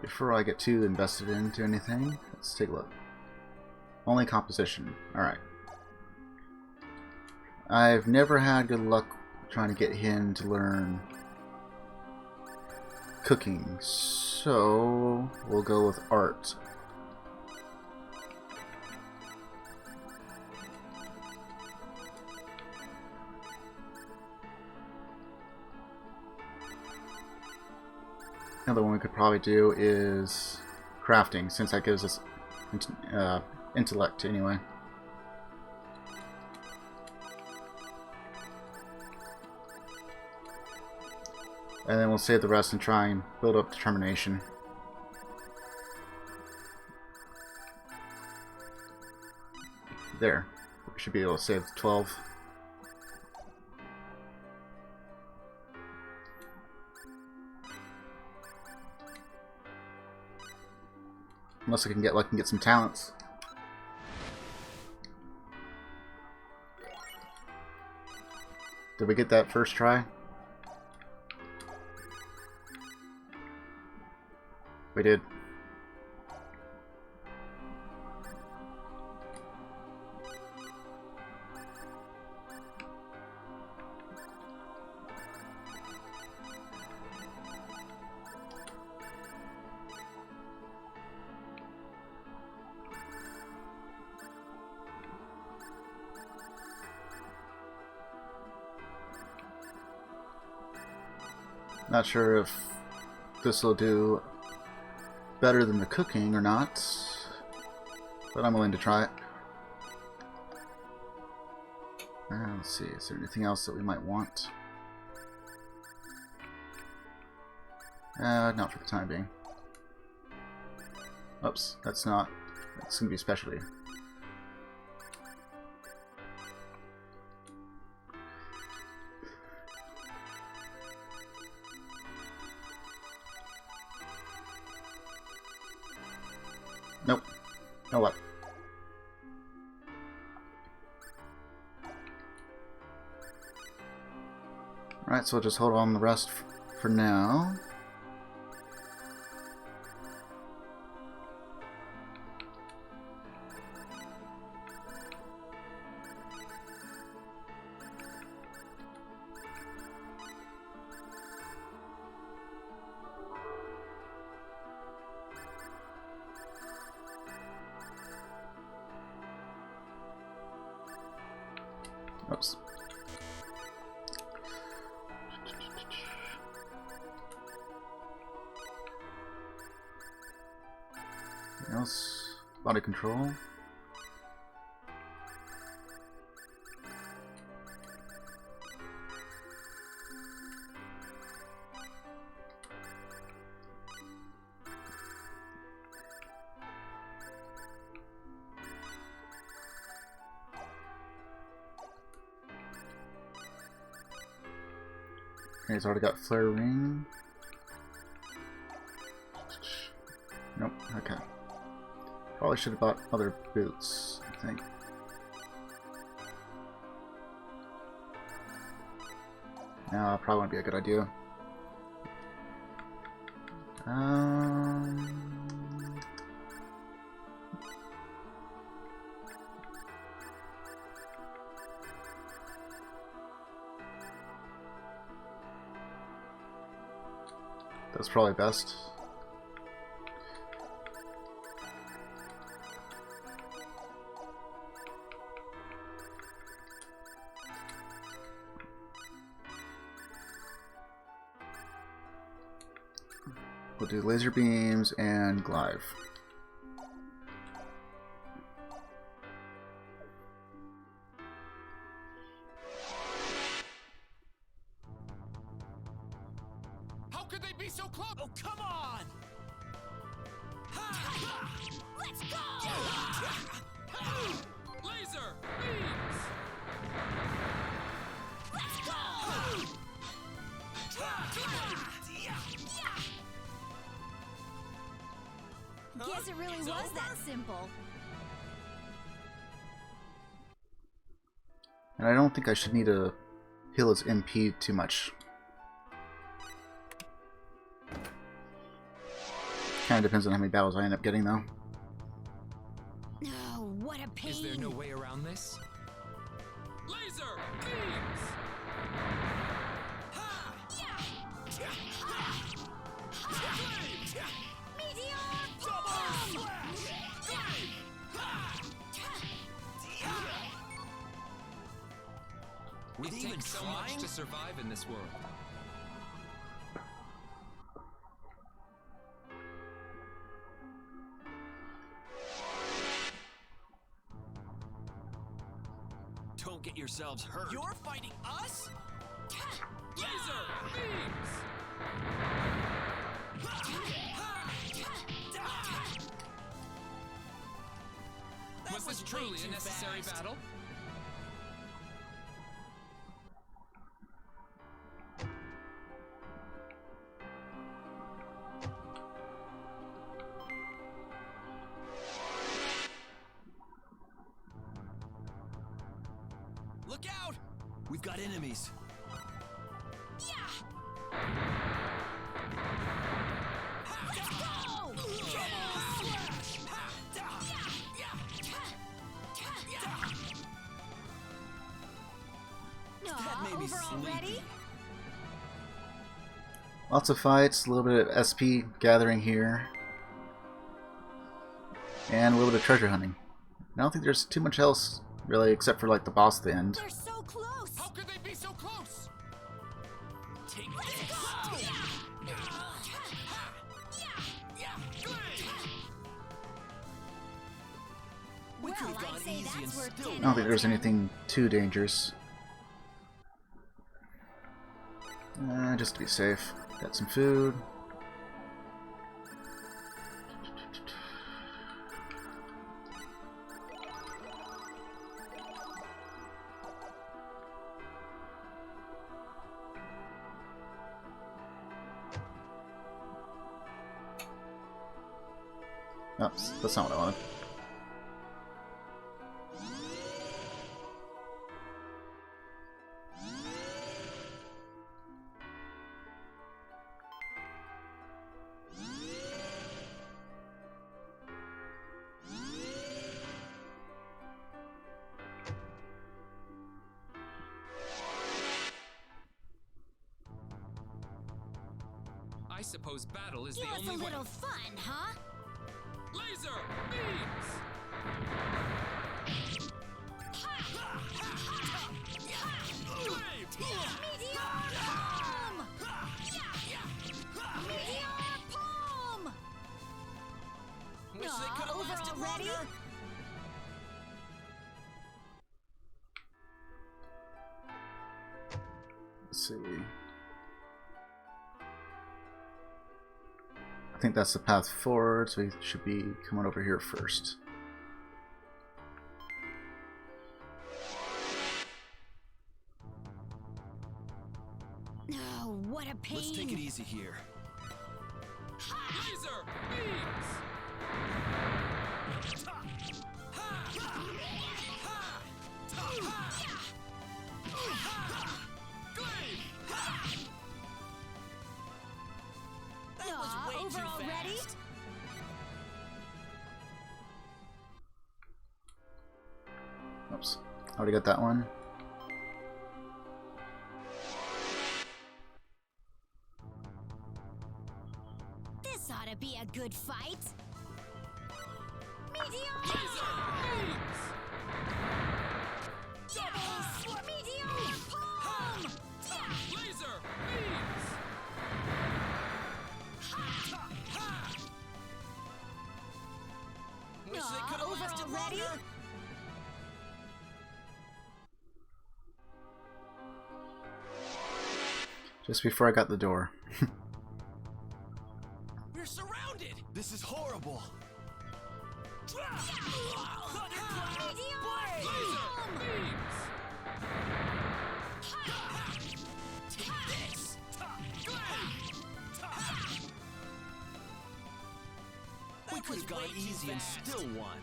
Speaker 1: Before I get too invested into anything, let's take a look. Only composition. Alright. I've never had good luck trying to get him to learn cooking, so we'll go with art. Another one we could probably do is crafting, since that gives us intellect anyway. And then we'll save the rest and try and build up determination. There. We should be able to save 12. Unless I can get lucky and get some talents. Did we get that first try? We did. Not sure if this will do better than the cooking or not, but I'm willing to try it. Let's see, is there anything else that we might want? Not for the time being. Oops, that's not. That's gonna be a specialty. Nope. Oh what? Alright, so we'll just hold on the rest for now. Oops. Anything else? Body control. Okay, he's already got flare ring. Nope, okay. Probably should have bought other boots, I think. No, probably wouldn't be a good idea. That's probably best. We'll do laser beams and glaive.
Speaker 6: How could they be so close? Oh, come on!
Speaker 4: Let's go!
Speaker 8: Laser beams!
Speaker 4: Let's go!
Speaker 2: Guess it really was that simple.
Speaker 1: And I don't think I should need to heal his MP too much. Kind of depends on how many battles I end up getting, though.
Speaker 2: Oh, what a pain.
Speaker 8: Is there no way around this? Laser beams! It takes so much to survive in this world.
Speaker 7: Don't get yourselves hurt.
Speaker 3: You're fighting us?
Speaker 8: Laser beams! Was this truly a necessary battle?
Speaker 7: Look out! We've got enemies. That made me
Speaker 2: Over
Speaker 7: sleepy.
Speaker 2: already?
Speaker 1: Lots of fights, a little bit of SP gathering here, and a little bit of treasure hunting. I don't think there's too much else, really, except for like the boss at the end.
Speaker 2: They're so close.
Speaker 6: How could they be so close?
Speaker 7: Take
Speaker 2: Let's
Speaker 7: this!
Speaker 2: go.
Speaker 7: We could have
Speaker 2: Well,
Speaker 7: gone
Speaker 2: I'd say
Speaker 7: easy and
Speaker 2: that's worth
Speaker 7: still
Speaker 2: 10
Speaker 1: I don't think there's anything too dangerous. Just to be safe. Got some food. Oops, that's not what I wanted.
Speaker 8: I suppose battle is
Speaker 2: Give
Speaker 8: the
Speaker 2: us a
Speaker 8: only way.
Speaker 2: little fun, huh?
Speaker 8: Laser beams!
Speaker 2: Meteor palm! Meteor palm!
Speaker 7: Wish they could have
Speaker 2: over
Speaker 7: lasted
Speaker 2: already?
Speaker 7: longer.
Speaker 1: Let's see. I think that's the path forward, so we should be coming over here first.
Speaker 2: Oh, what a pain!
Speaker 7: Let's take it easy here.
Speaker 8: Laser beams!
Speaker 7: That was
Speaker 2: Aw,
Speaker 7: way
Speaker 2: over
Speaker 7: too
Speaker 2: already?
Speaker 7: fast.
Speaker 1: Oops. Already got that one.
Speaker 2: This ought to be a good fight. Meteor!
Speaker 8: Beams!
Speaker 2: Yes! Meteor palm!
Speaker 8: Laser beams!
Speaker 7: Wish they
Speaker 2: Aw,
Speaker 7: could have
Speaker 2: over
Speaker 7: lasted
Speaker 2: already?
Speaker 7: longer.
Speaker 1: Just before I got the door.
Speaker 7: We're surrounded. This is horrible.
Speaker 2: Meteor
Speaker 8: Laser
Speaker 2: palm!
Speaker 8: beams!
Speaker 7: Take this. We could have gone easy and still won.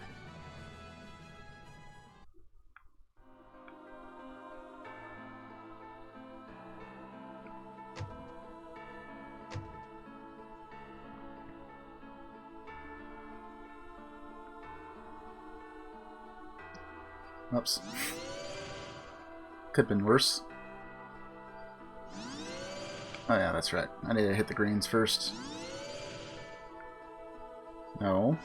Speaker 1: Oops. Could have been worse. Oh yeah, that's right. I need to hit the greens first. No.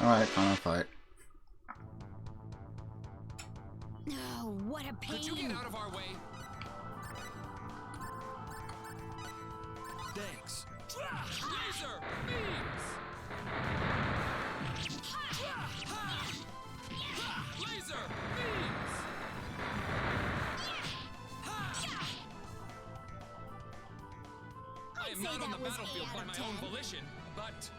Speaker 1: Alright, final fight.
Speaker 2: Oh, what a pain!
Speaker 8: Could you get out of our way?
Speaker 7: Thanks.
Speaker 8: Laser beams! Laser beams! I am
Speaker 2: say
Speaker 8: not on
Speaker 2: that
Speaker 8: the
Speaker 2: was
Speaker 8: battlefield
Speaker 2: 8
Speaker 8: by
Speaker 2: out
Speaker 8: my
Speaker 2: of
Speaker 8: own
Speaker 2: 10.
Speaker 8: volition, but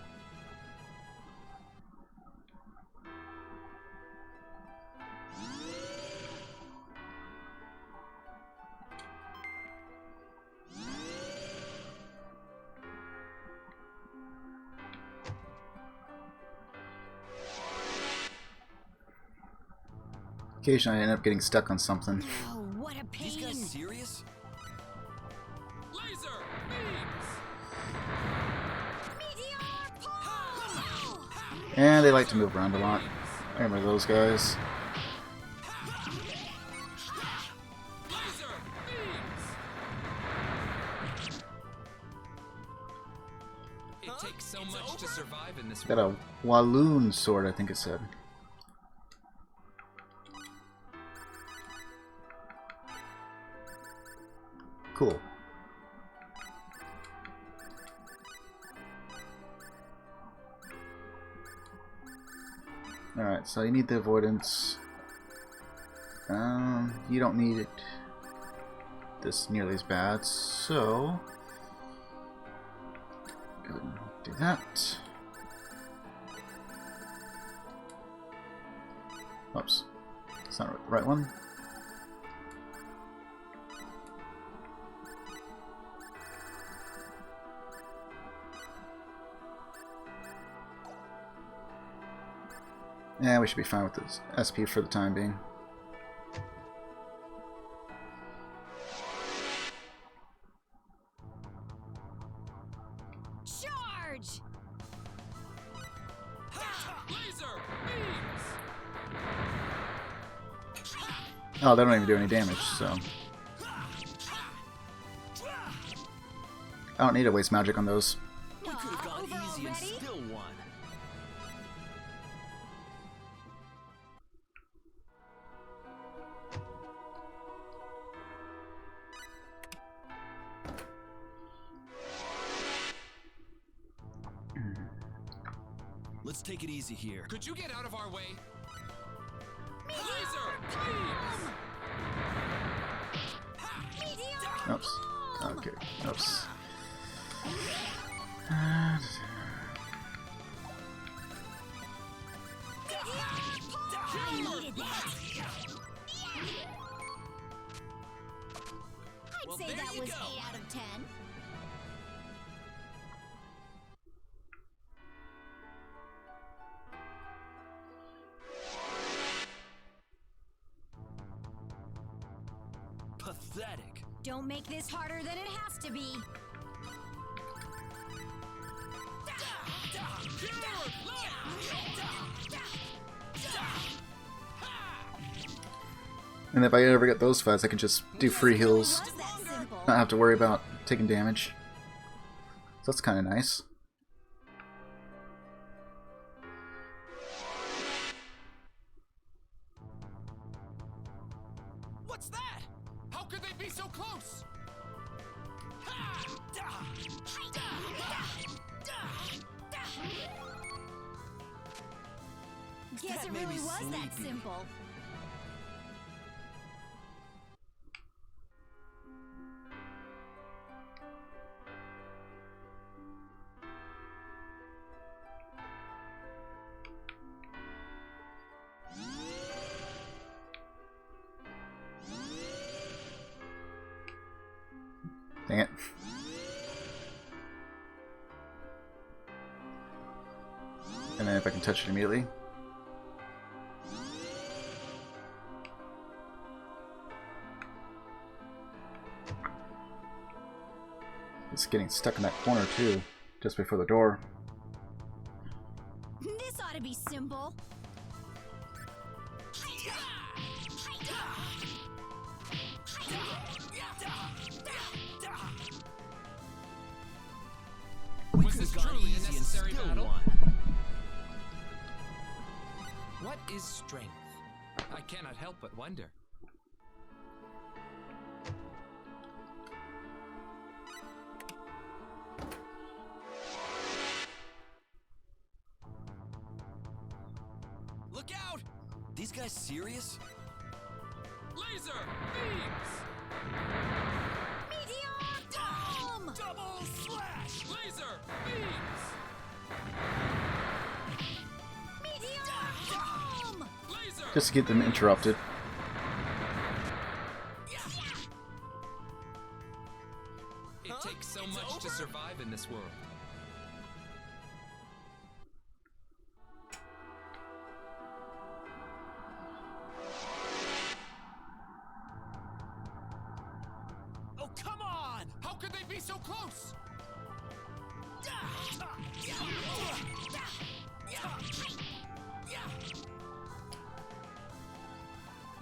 Speaker 1: Occasionally I end up getting stuck on something.
Speaker 2: Oh, what a
Speaker 7: These
Speaker 2: pain!
Speaker 7: guys serious?
Speaker 8: laser beams!
Speaker 2: Meteor palm!
Speaker 1: And they like to move around a lot. I remember those guys.
Speaker 8: Laser beams! It takes so much to survive in this
Speaker 1: Got
Speaker 8: world.
Speaker 1: a Walloon sword, I think it said. Cool. Alright, so you need the avoidance. You don't need it this nearly as bad, so go ahead and do that. Oops. It's not the right one. Yeah, we should be fine with this SP for the time being.
Speaker 2: Charge!
Speaker 8: Laser!
Speaker 1: Oh, they don't even do any damage, so... I don't need to waste magic on those.
Speaker 7: We could have gone
Speaker 2: over
Speaker 7: easy and
Speaker 2: already?
Speaker 7: still won. Let's take it easy here.
Speaker 8: Could you get out of our way?
Speaker 2: Meteor!
Speaker 8: Laser!
Speaker 2: Meteor!
Speaker 1: Oops. Okay. Oops.
Speaker 2: I needed that. I'd
Speaker 7: Well,
Speaker 2: say
Speaker 7: there
Speaker 2: that
Speaker 7: you
Speaker 2: was
Speaker 7: go.
Speaker 2: 8 out of 10.
Speaker 7: Pathetic.
Speaker 2: Don't make this harder than it has to be.
Speaker 1: And if I ever get those fights, I can just do free heals.
Speaker 2: Was that simple?
Speaker 1: Not have to worry about taking damage. So that's kind of nice.
Speaker 8: What's that? How could they be so close?
Speaker 2: Guess
Speaker 7: That
Speaker 2: it
Speaker 7: made
Speaker 2: really
Speaker 7: me
Speaker 2: was that
Speaker 7: sleepy.
Speaker 2: simple.
Speaker 1: Dang it. And then if I can touch it immediately. It's getting stuck in that corner too, just before the door.
Speaker 2: This ought to be simple.
Speaker 7: We
Speaker 8: Was
Speaker 7: could
Speaker 8: this
Speaker 7: have gone
Speaker 8: truly a
Speaker 7: easy and
Speaker 8: necessary
Speaker 7: still
Speaker 8: battle?
Speaker 7: won.
Speaker 8: What is strength? I cannot help but wonder.
Speaker 7: Look out! These guys serious?
Speaker 8: Laser! Beams!
Speaker 2: Meteor Dome!
Speaker 7: Double slash!
Speaker 8: Laser! Beams!
Speaker 2: Meteor Dome!
Speaker 8: Laser!
Speaker 1: Just to get them interrupted.
Speaker 8: It takes so much to survive in this world.
Speaker 7: Oh, come on!
Speaker 8: How could they be so close?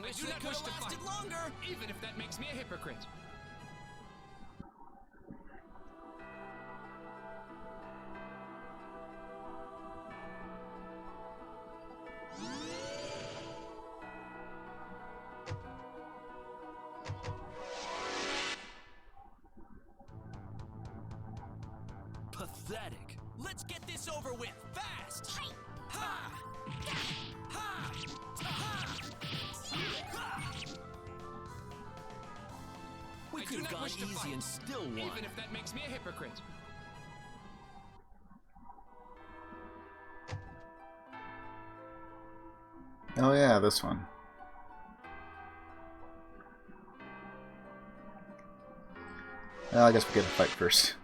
Speaker 8: I do not wish to fight,
Speaker 7: longer.
Speaker 8: even if that makes me a hypocrite.
Speaker 7: Pathetic. Let's get this over with fast. Ha! Ha! Ha! We
Speaker 8: I
Speaker 7: could
Speaker 8: do
Speaker 7: have
Speaker 8: not
Speaker 7: gone
Speaker 8: wish to
Speaker 7: easy
Speaker 8: fight,
Speaker 7: and still won.
Speaker 8: even if that makes me a hypocrite.
Speaker 1: Oh yeah, this one. Well, I guess we get a fight first.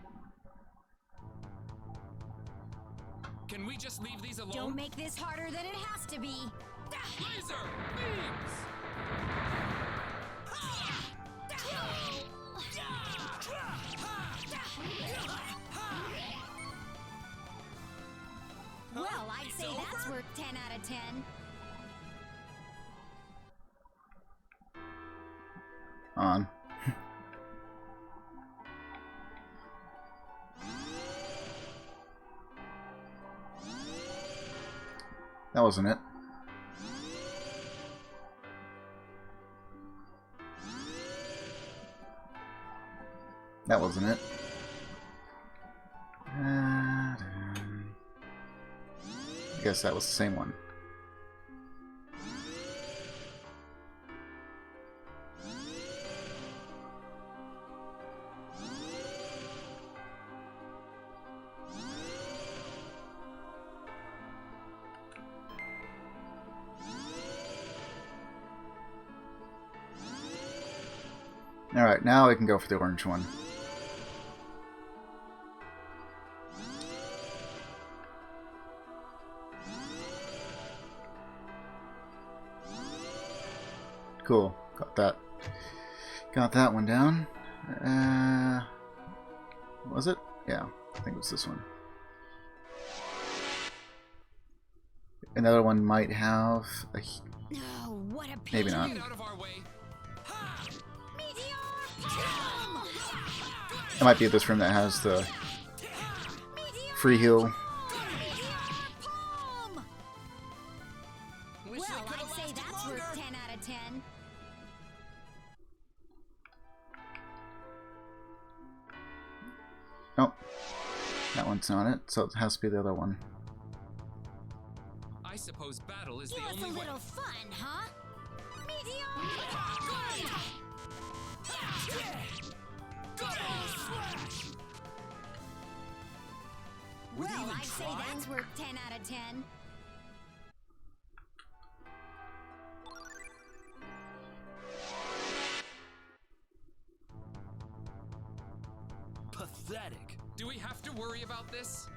Speaker 8: Can we just leave these alone?
Speaker 2: Don't make this harder than it has to be.
Speaker 8: Laser beams!
Speaker 2: Well, I'd say that's worth 10 out of 10.
Speaker 1: On. That wasn't it. That wasn't it. I guess that was the same one. Alright, now we can go for the orange one. Cool. Got that. Got that one down. Was it? Yeah, I think it was this one. Another one might have a...
Speaker 2: Oh, what a
Speaker 1: Maybe not.
Speaker 8: Get out of our way.
Speaker 1: It might be this room that has the free heal.
Speaker 2: Well, I'd say that's worth 10 out of 10.
Speaker 1: Oh, that one's not it, so it has to be the other one.
Speaker 8: I suppose battle is
Speaker 2: Give
Speaker 8: the
Speaker 2: us a
Speaker 8: only way.
Speaker 2: little fun, huh?
Speaker 7: Would they
Speaker 2: Well,
Speaker 7: even
Speaker 2: I'd say
Speaker 7: try?
Speaker 2: that's worth 10 out of 10.
Speaker 7: Pathetic.
Speaker 8: Do we have to worry about this?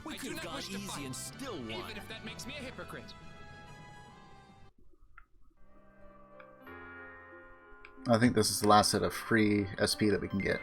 Speaker 7: We
Speaker 8: I
Speaker 7: could
Speaker 8: do
Speaker 7: have
Speaker 8: not
Speaker 7: gone
Speaker 8: wish to
Speaker 7: easy
Speaker 8: fight,
Speaker 7: and still won.
Speaker 8: even if that makes me a hypocrite.
Speaker 1: I think this is the last set of free SP that we can get.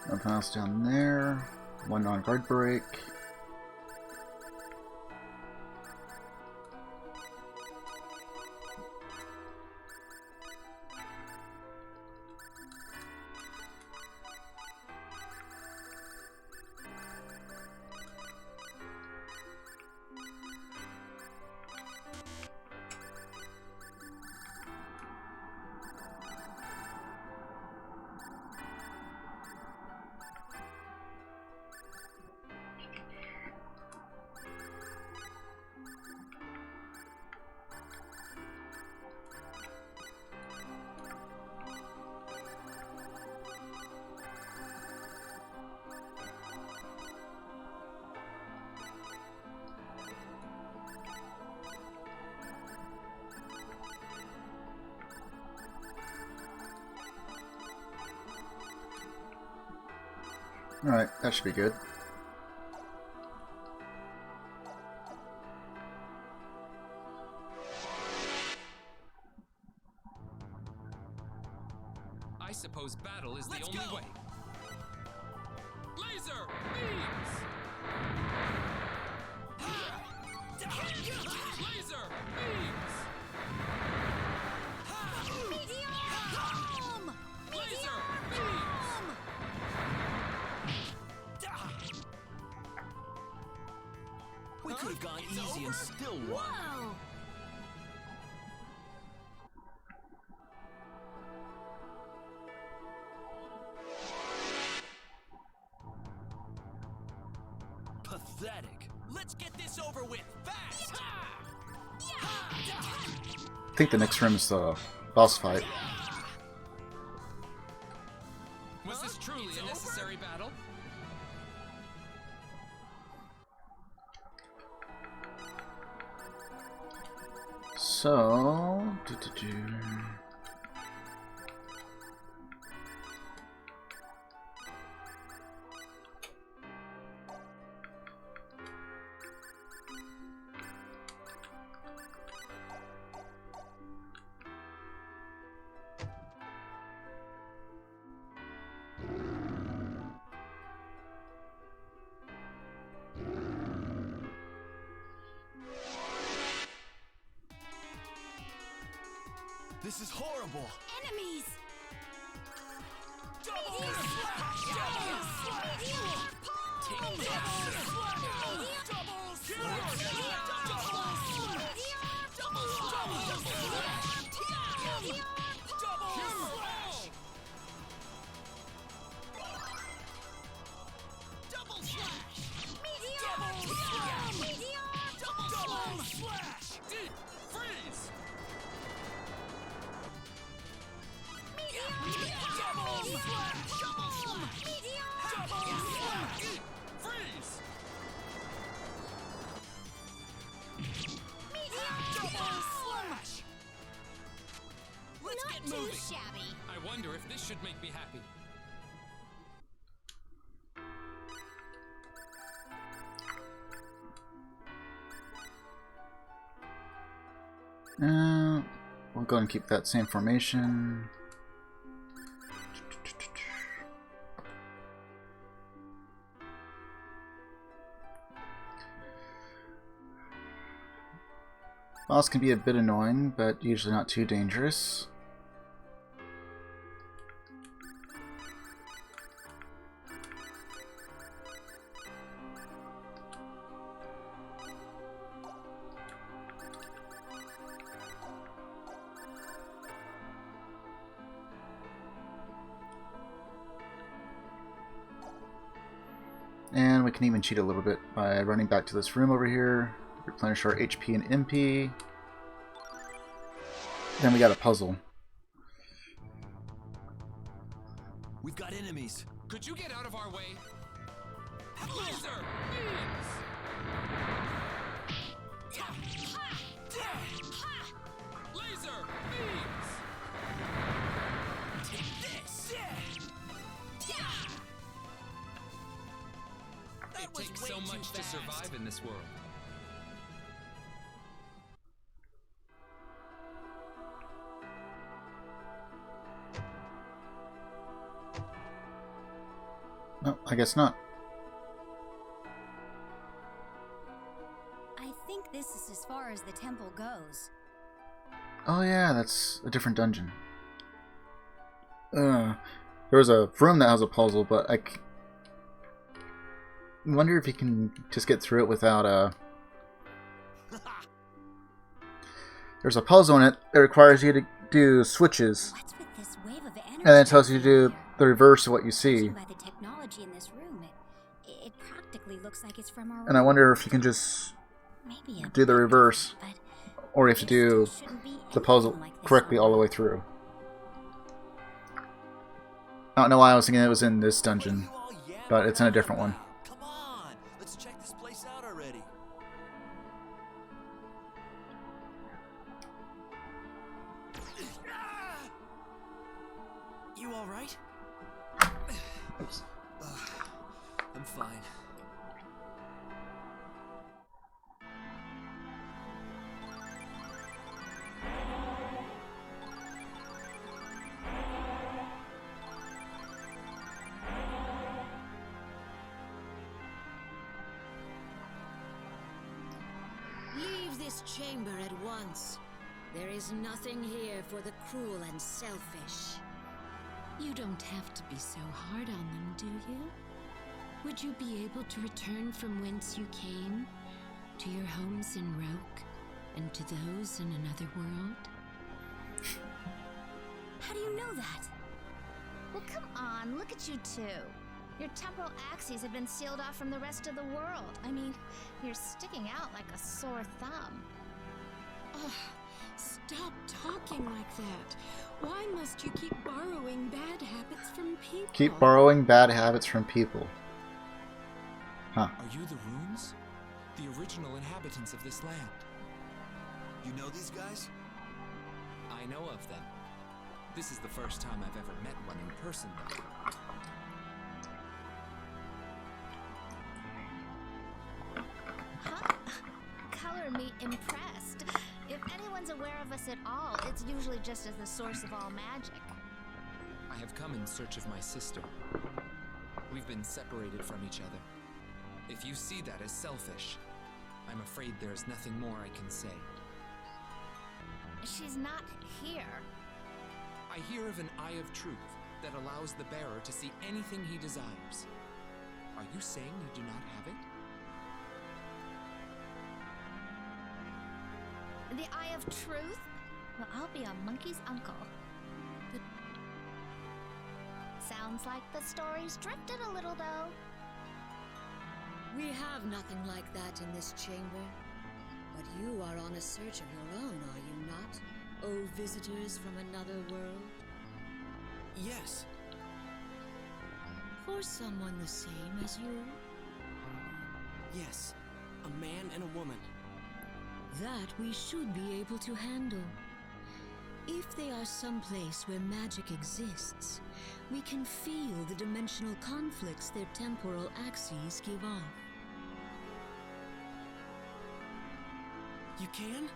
Speaker 1: Nothing else down there. One non-guard break. Alright, that should be good.
Speaker 8: I suppose battle is the
Speaker 7: Let's
Speaker 8: only
Speaker 7: go.
Speaker 8: way. Laser beams. Laser beams.
Speaker 2: Medium!
Speaker 8: Laser beams.
Speaker 7: We could have gone easy and still won.
Speaker 2: Whoa!
Speaker 7: Pathetic. Let's get this over with fast.
Speaker 1: I think the next room is the boss fight.
Speaker 8: Was this truly a necessary battle?
Speaker 1: So,
Speaker 7: This is horrible.
Speaker 2: Enemies!
Speaker 7: Let's get
Speaker 2: Too
Speaker 7: moving.
Speaker 2: shabby.
Speaker 8: I wonder if this should make me happy.
Speaker 1: we'll go and keep that same formation. Boss can be a bit annoying, but usually not too dangerous. And we can even cheat a little bit by running back to this room over here, replenish our HP and MP. Then we got a puzzle.
Speaker 7: We've got enemies.
Speaker 8: Could you get out of our way? Laser beams. Laser beams.
Speaker 7: Take this.
Speaker 8: It takes so much to survive in this world.
Speaker 1: No, I guess not.
Speaker 2: I think this is as far as the temple goes.
Speaker 1: Oh yeah, that's a different dungeon. There's a room that has a puzzle, but I wonder if you can just get through it without There's a puzzle in it that requires you to do switches,
Speaker 2: What's with this wave of energy?
Speaker 1: and then it tells you to do
Speaker 2: here?
Speaker 1: the reverse of what you see.
Speaker 2: Judging by the technology in this room, it practically looks like it's from our
Speaker 1: And I wonder if you can just
Speaker 2: maybe a
Speaker 1: do the
Speaker 2: bit
Speaker 1: reverse,
Speaker 2: different, but
Speaker 1: or you have to
Speaker 2: there
Speaker 1: do
Speaker 2: still shouldn't be
Speaker 1: the puzzle
Speaker 2: anything like this
Speaker 1: correctly all the
Speaker 2: online.
Speaker 1: way through. I don't know why I was thinking it was in this dungeon, but it's in a different one.
Speaker 7: Come on, let's check this place out already. You all right?
Speaker 1: Oops.
Speaker 7: I'm fine.
Speaker 4: this chamber at once. There is nothing here for the cruel and selfish.
Speaker 5: You don't have to be so hard on them, do you? Would you be able to return from whence you came? To your homes in Roke, and to those in another world?
Speaker 2: How do you know that? Well, come on, look at you two. Your temporal axes have been sealed off from the rest of the world. I mean, you're sticking out like a sore thumb.
Speaker 5: Ugh, stop talking like that. Why must you keep borrowing bad habits from people?
Speaker 1: Keep borrowing bad habits from people. Huh.
Speaker 8: Are you the runes? The original inhabitants of this land?
Speaker 3: You know these guys?
Speaker 8: I know of them. This is the first time I've ever met one in person, though.
Speaker 2: Huh? Color me impressed. If anyone's aware of us at all, it's usually just as the source of all magic.
Speaker 8: I have come in search of my sister. We've been separated from each other. If you see that as selfish, I'm afraid there's nothing more I can say.
Speaker 2: She's not here.
Speaker 8: I hear of an Eye of Truth that allows the bearer to see anything he desires. Are you saying you do not have it?
Speaker 2: The Eye of Truth? Well, I'll be a monkey's uncle. Sounds like the story's drifted a little, though.
Speaker 4: We have nothing like that in this chamber. But you are on a search of your own, are you not? Oh, visitors from another world?
Speaker 7: Yes.
Speaker 4: For someone the same as you?
Speaker 7: Yes. A man and a woman.
Speaker 4: That we should be able to handle. If they are someplace where magic exists, we can feel the dimensional conflicts their temporal axes give off.
Speaker 7: You can?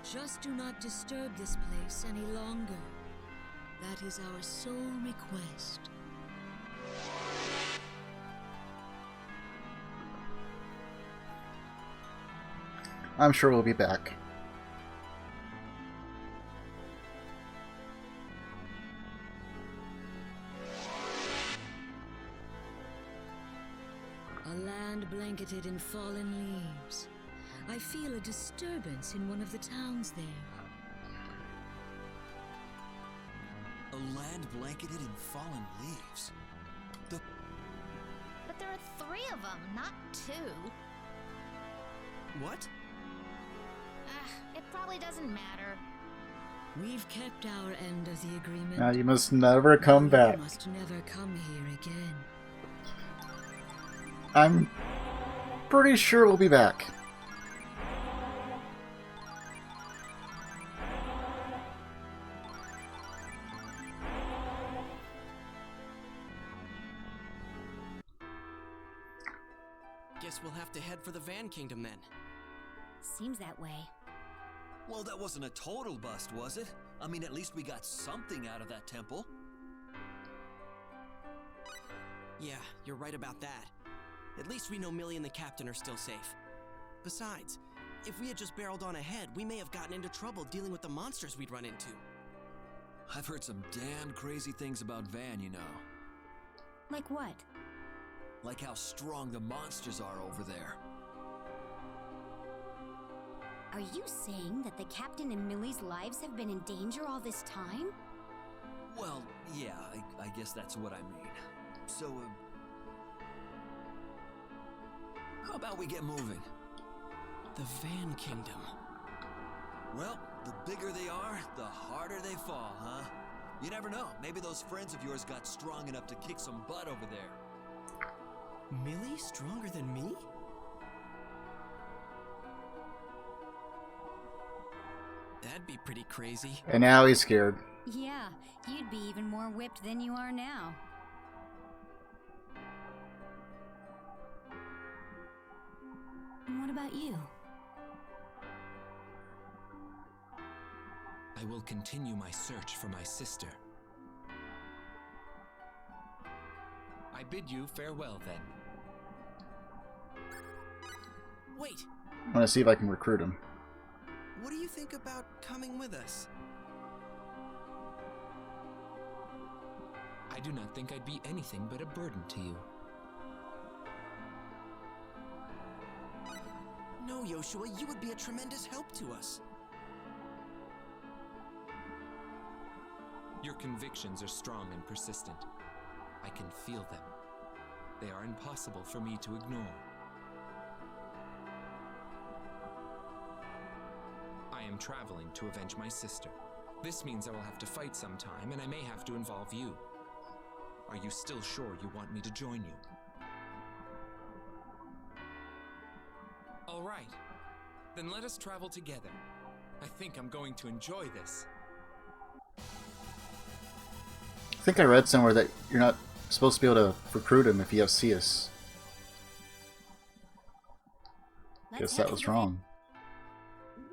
Speaker 4: Just do not disturb this place any longer. That is our sole request.
Speaker 1: I'm sure we'll be back.
Speaker 4: A land blanketed in fallen leaves. I feel a disturbance in one of the towns there.
Speaker 3: A land blanketed in fallen leaves.
Speaker 2: But there are 3 of them, not 2.
Speaker 7: What?
Speaker 2: It probably doesn't matter.
Speaker 4: We've kept our end of the agreement.
Speaker 1: Now you must never come
Speaker 4: You
Speaker 1: back.
Speaker 4: must never come here again.
Speaker 1: I'm pretty sure we'll be back.
Speaker 7: Guess we'll have to head for the Van Kingdom then.
Speaker 2: Seems that way.
Speaker 3: Well, that wasn't a total bust, was it? I mean, at least we got something out of that temple.
Speaker 7: Yeah, you're right about that. At least we know Millie and the captain are still safe. Besides, if we had just barreled on ahead, we may have gotten into trouble dealing with the monsters we'd run into.
Speaker 3: I've heard some damn crazy things about Van, you know.
Speaker 2: Like what?
Speaker 3: Like how strong the monsters are over there.
Speaker 2: Are you saying that the captain and Millie's lives have been in danger all this time?
Speaker 3: Well, yeah, I guess that's what I mean. So, how about we get moving?
Speaker 7: The Van Kingdom.
Speaker 3: Well, the bigger they are, the harder they fall, huh? You never know. Maybe those friends of yours got strong enough to kick some butt over there.
Speaker 7: Millie stronger than me? That'd be pretty crazy.
Speaker 1: And now he's scared.
Speaker 2: Yeah, you'd be even more whipped than you are now. And what about you?
Speaker 8: I will continue my search for my sister. I bid you farewell, then.
Speaker 7: Wait,
Speaker 1: I want to see if I can recruit him.
Speaker 7: what do you think about coming with us?
Speaker 8: I do not think I'd be anything but a burden to you.
Speaker 7: No, Yoshua, you would be a tremendous help to us.
Speaker 8: Your convictions are strong and persistent. I can feel them. They are impossible for me to ignore. I am traveling to avenge my sister. This means I will have to fight sometime, and I may have to involve you. Are you still sure you want me to join you? All right. Then let us travel together. I think I'm going to enjoy this.
Speaker 1: I think I read somewhere that you're not supposed to be able to recruit him if you have CS. Guess that was wrong.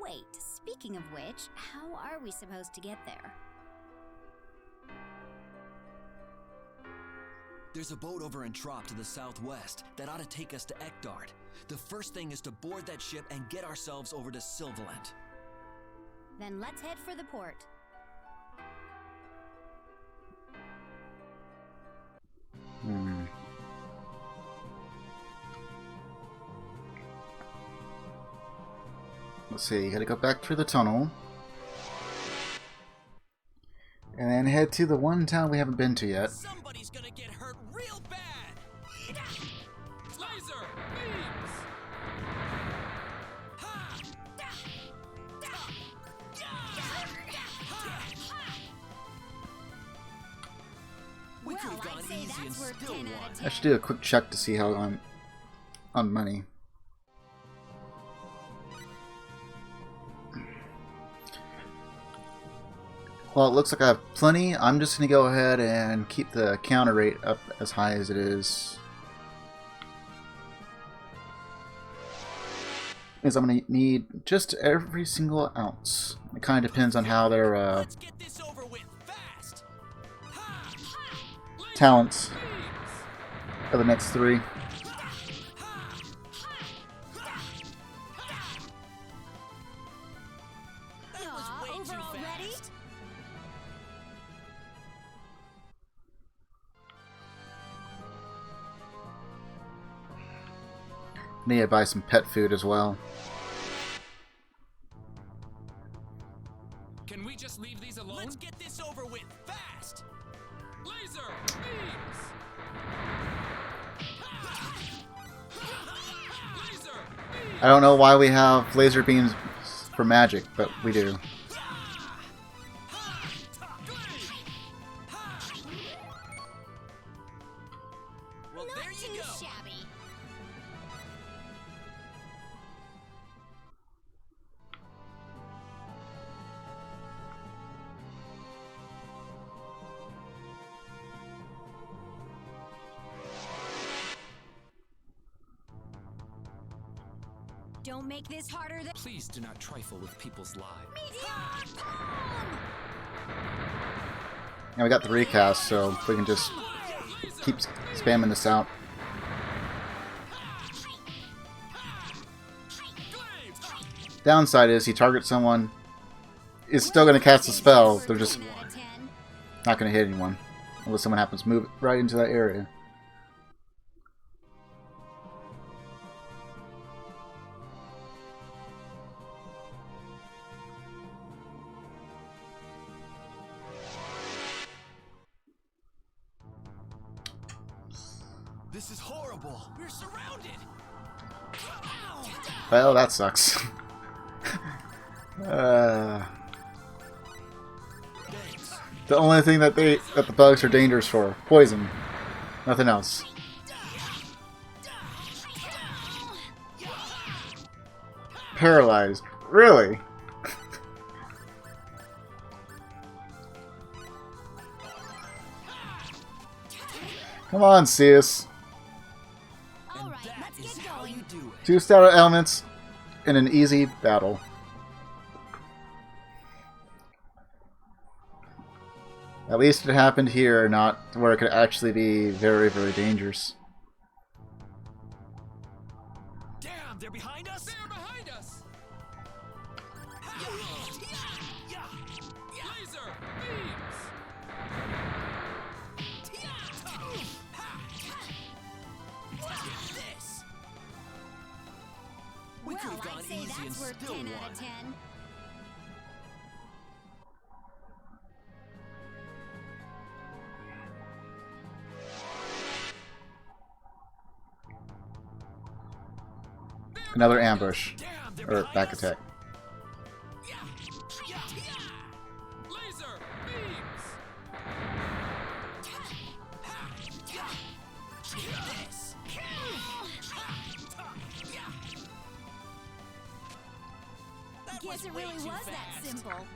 Speaker 2: Wait, speaking of which, how are we supposed to get there?
Speaker 7: There's a boat over in Trop to the southwest that ought to take us to Ekdard. The first thing is to board that ship and get ourselves over to Silverland.
Speaker 2: Then let's head for the port.
Speaker 1: Let's see, you gotta go back through the tunnel. And then head to the one town we haven't been to yet.
Speaker 7: Somebody's gonna get hurt real bad!
Speaker 8: Laser! Beams!
Speaker 7: We could have
Speaker 2: Well,
Speaker 7: gone
Speaker 2: I'd say
Speaker 7: easy and
Speaker 2: that's worth
Speaker 7: still
Speaker 2: 10 out
Speaker 7: won.
Speaker 2: of
Speaker 1: I
Speaker 2: 10.
Speaker 1: should do a quick check to see how I'm on money. Well, it looks like I have plenty. I'm just going to go ahead and keep the counter rate up as high as it is. Because I'm going to need just every single ounce. It kind of depends on how their
Speaker 7: Let's get this over with fast!
Speaker 1: talents are the next three.
Speaker 7: That was
Speaker 2: Aw,
Speaker 7: way
Speaker 2: over
Speaker 7: too
Speaker 2: already?
Speaker 7: fast.
Speaker 1: Need to buy some pet food as well.
Speaker 8: Can we just leave these alone?
Speaker 7: Let's get this over with fast!
Speaker 8: Laser! Beams! Laser! Beams!
Speaker 1: I don't know why we have laser beams for magic, but we do.
Speaker 7: Well, there
Speaker 2: Not
Speaker 7: you
Speaker 2: too
Speaker 7: go!
Speaker 2: shabby. Don't make this harder than
Speaker 8: Please do not trifle with people's lives.
Speaker 2: Meteor Palm!
Speaker 1: Now we got the recast, so we can just keep spamming this out. Downside is, you target someone, is still going to cast a spell. They're just
Speaker 2: 10 out of 10.
Speaker 1: not going to hit anyone unless someone happens to move right into that area.
Speaker 7: This is horrible! We're surrounded!
Speaker 1: Well, that sucks.
Speaker 7: Thanks.
Speaker 1: The only thing that the bugs are dangerous for, poison, nothing else. Paralyzed, really? Come on, Ceus.
Speaker 2: All right,
Speaker 7: That
Speaker 2: let's
Speaker 7: is
Speaker 2: get
Speaker 7: how
Speaker 2: going.
Speaker 7: you do it.
Speaker 1: 2 starter elements in an easy battle. At least it happened here, not where it could actually be very, very dangerous.
Speaker 7: Damn, they're behind us!
Speaker 6: us?
Speaker 8: They're behind us! Laser! Beams!
Speaker 7: This. We could
Speaker 2: Well,
Speaker 7: have gone
Speaker 2: I'd say
Speaker 7: easy and
Speaker 2: that's worth
Speaker 7: still
Speaker 2: 10
Speaker 7: won.
Speaker 2: out of 10.
Speaker 1: Another ambush.
Speaker 6: Damn, they're
Speaker 1: Or
Speaker 6: behind
Speaker 1: back
Speaker 6: us.
Speaker 1: attack.
Speaker 8: Laser! Beams!
Speaker 6: This.
Speaker 2: Guess it
Speaker 6: way
Speaker 2: really was
Speaker 6: too
Speaker 2: that
Speaker 6: fast.
Speaker 2: simple.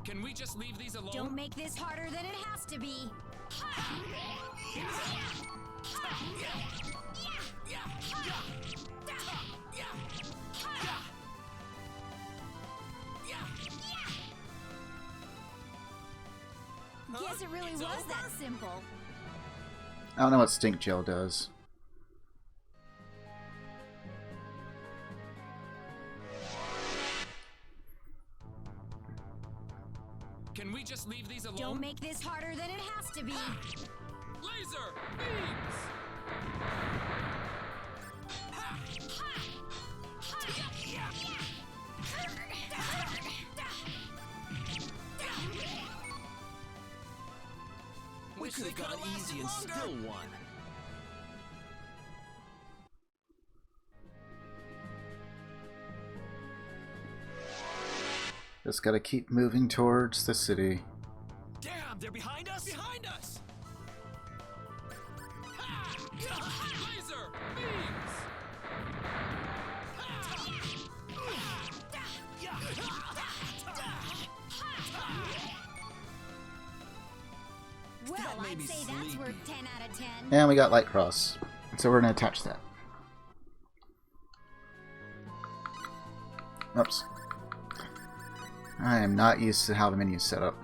Speaker 8: Can we just leave these alone?
Speaker 2: Don't make this harder than it has to be. Guess it really was that simple.
Speaker 1: I don't know what stink gel does.
Speaker 8: Can we just leave these alone?
Speaker 2: Don't make this harder than it has to be.
Speaker 8: Laser! Beams!
Speaker 7: We could have gone easy and still won.
Speaker 1: Just gotta keep moving towards the city.
Speaker 6: Damn, they're behind us. Behind us.
Speaker 8: Laser! Beams!
Speaker 2: Well,
Speaker 7: That made
Speaker 2: I'd
Speaker 7: me
Speaker 2: say that's
Speaker 7: sleepy.
Speaker 2: worth 10 out of 10.
Speaker 1: And we got light cross. So we're gonna attach that. Oops. I am not used to how the menu's set up.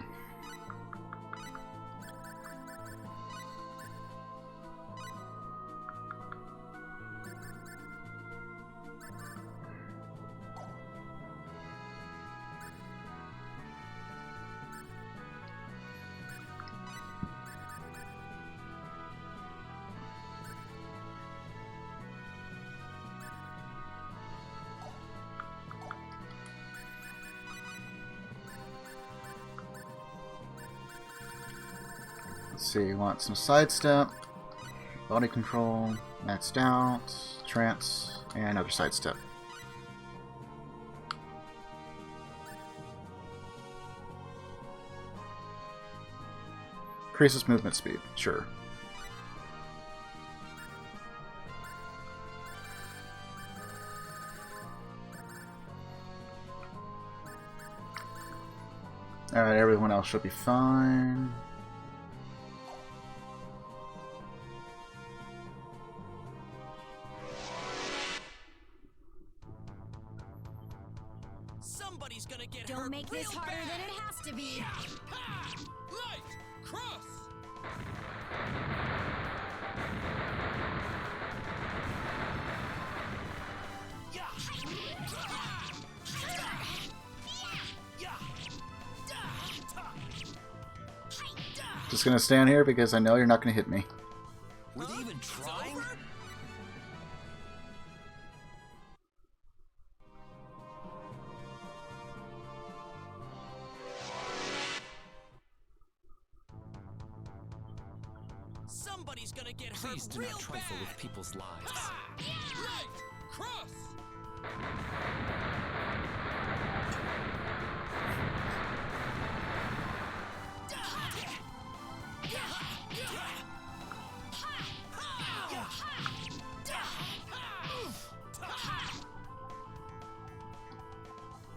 Speaker 1: Let's see, we want some sidestep, body control, maxed out, trance, and another sidestep. Increases movement speed, sure. Alright, everyone else should be fine.
Speaker 6: Somebody's gonna get
Speaker 2: Don't
Speaker 6: hurt
Speaker 2: make this
Speaker 6: real
Speaker 2: harder
Speaker 6: bad.
Speaker 2: than it has to be.
Speaker 8: Light! Cross!
Speaker 1: Just gonna stand here because I know you're not gonna hit me.
Speaker 7: Were they even trying?
Speaker 6: Somebody's gonna get hurt
Speaker 8: Please do
Speaker 6: real
Speaker 8: not trifle
Speaker 6: bad.
Speaker 8: with people's lives.
Speaker 6: Light!
Speaker 8: Cross!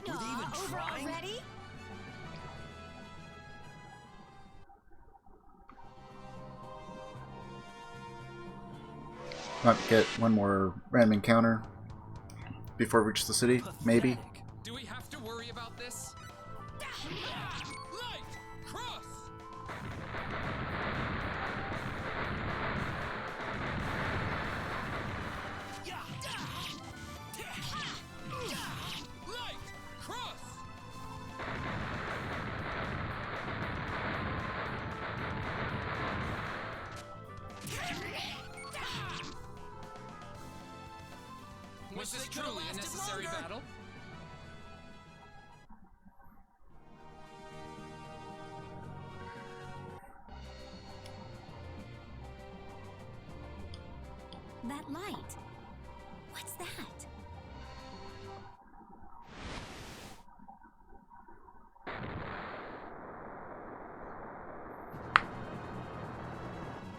Speaker 7: Were they even
Speaker 2: Over
Speaker 7: trying?
Speaker 2: already?
Speaker 1: Might get one more random encounter before we reach the city, maybe.
Speaker 7: Pathetic.
Speaker 8: Do we have to worry about this? Light! Cross! Light! Cross! Was this truly a necessary battle?
Speaker 2: That light. What's that?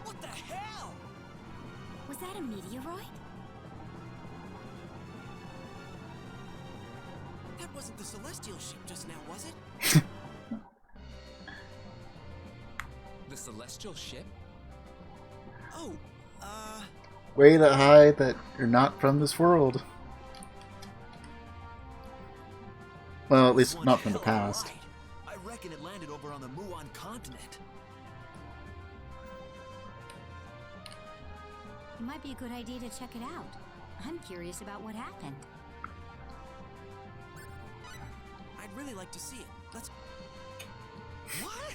Speaker 7: What the hell?
Speaker 2: Was that a meteoroid?
Speaker 7: That wasn't the celestial ship just now, was it?
Speaker 8: The celestial ship?
Speaker 7: Oh,
Speaker 1: Way to hide that you're not from this world. Well, at least
Speaker 7: one
Speaker 1: not from the
Speaker 7: hell of a
Speaker 1: past.
Speaker 7: ride. I reckon it landed over on the Muon continent.
Speaker 2: It might be a good idea to check it out. I'm curious about what happened.
Speaker 7: I'd really like to see it. Let's... What?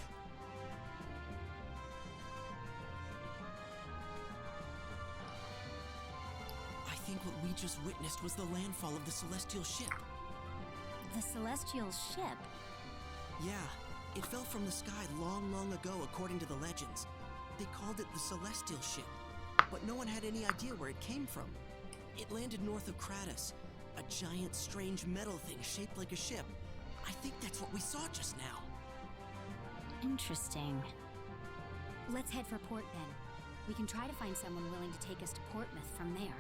Speaker 7: I think what we just witnessed was the landfall of the celestial ship.
Speaker 2: The celestial ship?
Speaker 7: Yeah, it fell from the sky long, long ago according to the legends. They called it the celestial ship, but no one had any idea where it came from. It landed north of Kratos, a giant, strange metal thing shaped like a ship. I think that's what we saw just now.
Speaker 2: Interesting. Let's head for port then. We can try to find someone willing to take us to Portsmouth from there.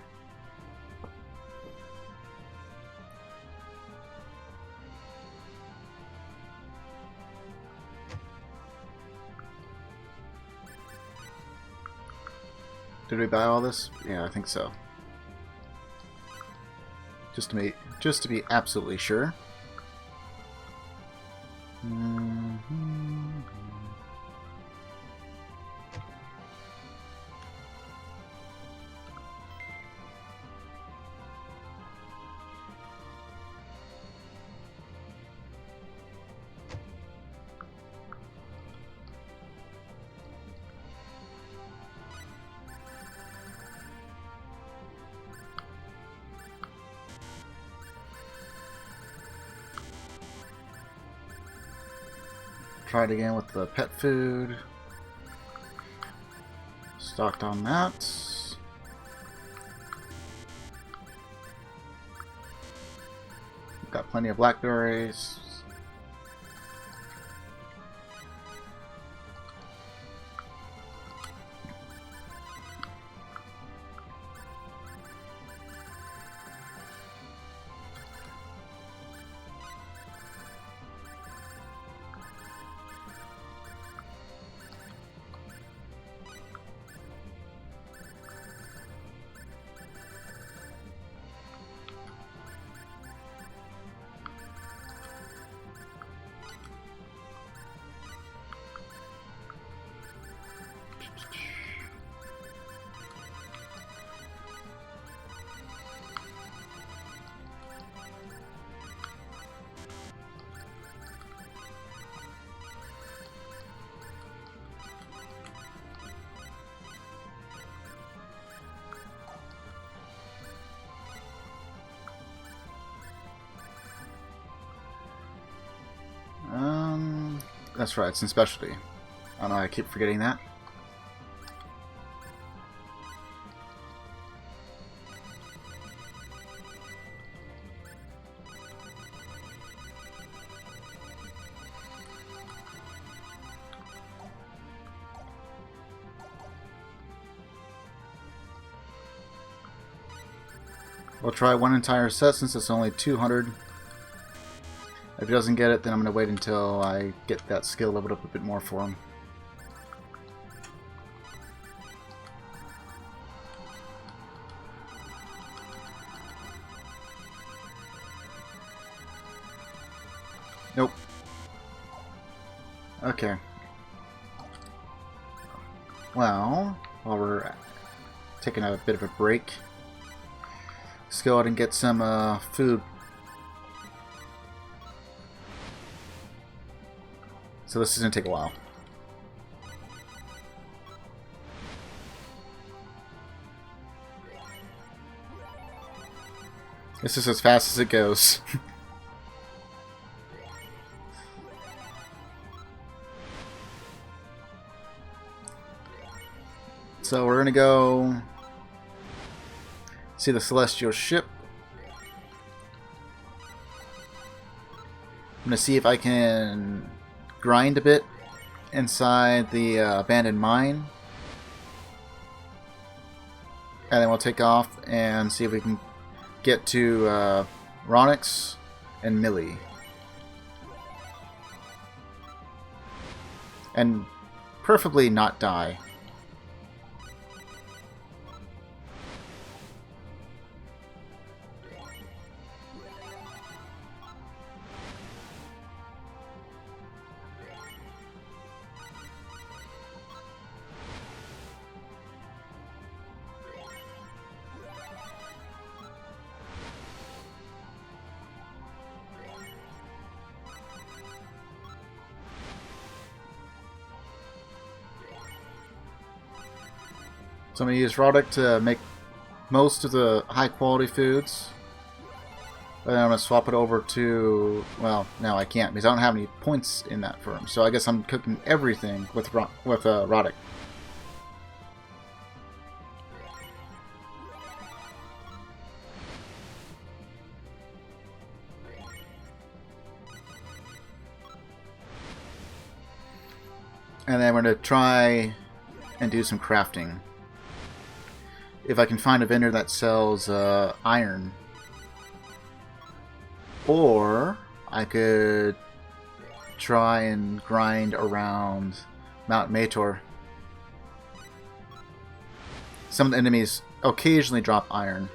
Speaker 1: Did we buy all this? Yeah, I think so. Just to be absolutely sure. Try it again with the pet food. Stocked on that. Got plenty of blackberries. That's right, it's in specialty. I don't know, I keep forgetting that. We'll try one entire set since it's only 200. If he doesn't get it, then I'm going to wait until I get that skill leveled up a bit more for him. Nope. Okay. Well, while we're taking a bit of a break, let's go out and get some food. So this is going to take a while. This is as fast as it goes. So we're gonna go see the celestial ship. I'm gonna see if I can grind a bit inside the abandoned mine, and then we'll take off and see if we can get to Ronix and Millie. And preferably not die. So I'm going to use Roddick to make most of the high quality foods. And then I'm going to swap it over to, well, no I can't because I don't have any points in that firm. So I guess I'm cooking everything with Roddick. And then we're going to try and do some crafting. If I can find a vendor that sells iron. Or I could try and grind around Mount Mator. Some of the enemies occasionally drop iron.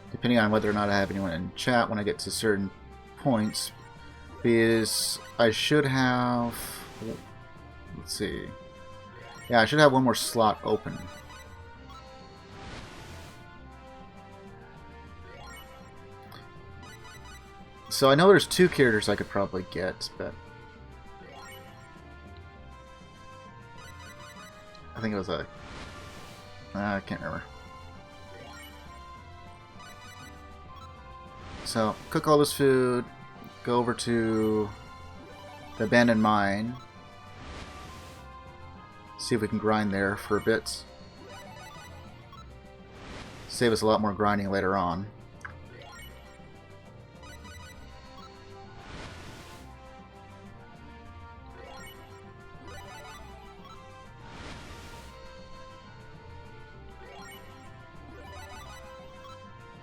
Speaker 1: Depending on whether or not I have anyone in chat when I get to certain points, because I should have, let's see, yeah, I should have one more slot open. So I know there's 2 characters I could probably get, but I think it was I can't remember. So, cook all this food, go over to the abandoned mine, see if we can grind there for a bit. Save us a lot more grinding later on.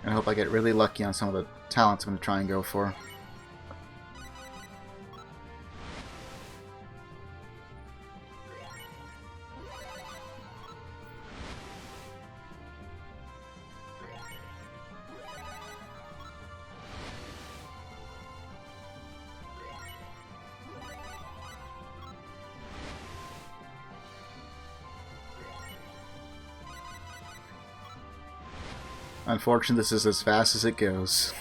Speaker 1: And I hope I get really lucky on some of the talents I'm going to try and go for. Unfortunately, this is as fast as it goes.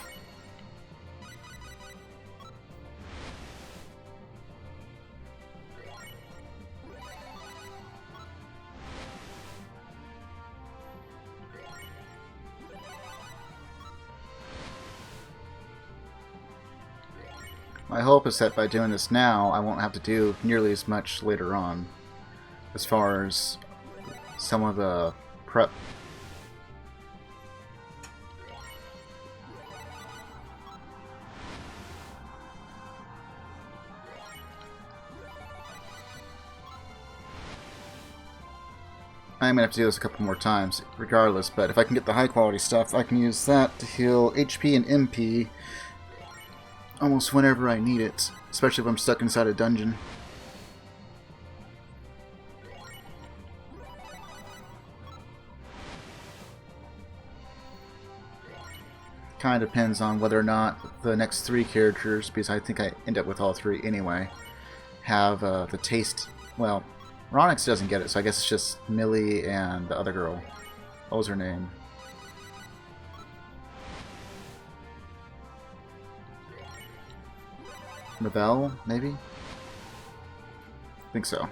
Speaker 1: My hope is that by doing this now, I won't have to do nearly as much later on, as far as some of the prep. I'm gonna have to do this a couple more times, regardless, but if I can get the high quality stuff, I can use that to heal HP and MP almost whenever I need it, especially if I'm stuck inside a dungeon. Kind of depends on whether or not the next 3 characters, because I think I end up with all 3 anyway, have the taste. Well, Ronix doesn't get it, so I guess it's just Millie and the other girl. What was her name? Novelle, maybe? I think so.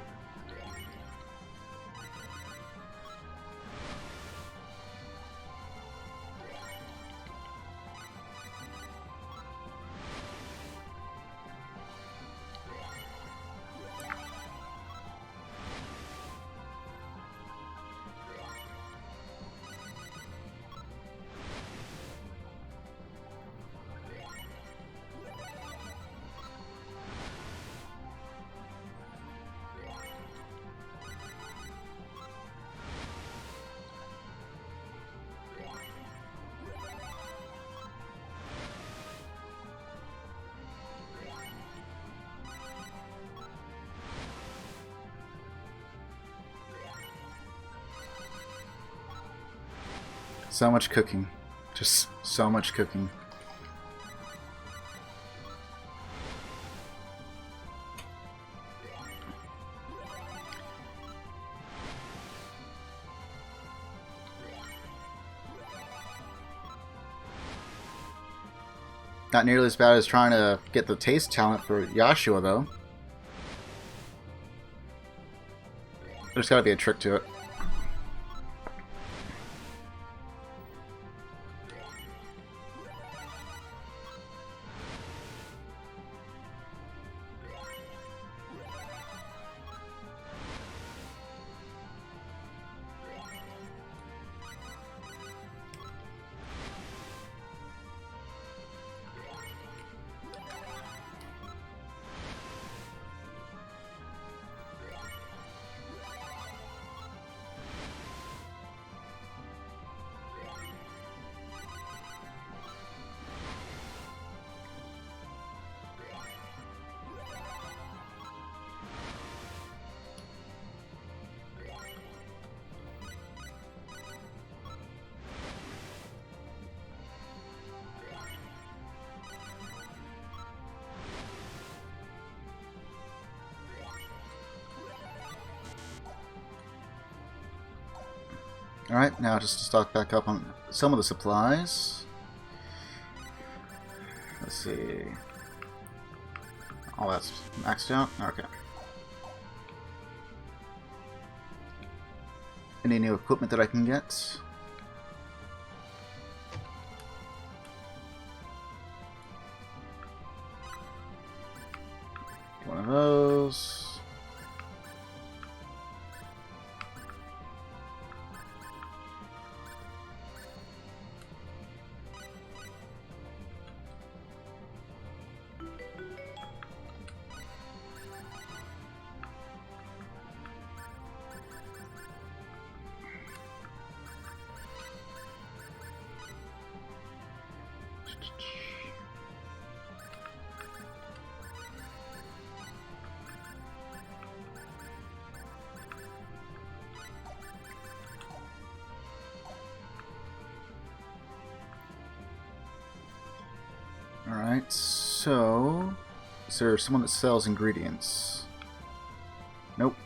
Speaker 1: So much cooking. Just so much cooking. Not nearly as bad as trying to get the taste talent for Yashua, though. There's gotta be a trick to it. Alright, now just to stock back up on some of the supplies. Let's see. All that's maxed out? Okay. Any new equipment that I can get? One of those. Alright, so is there someone that sells ingredients? Nope.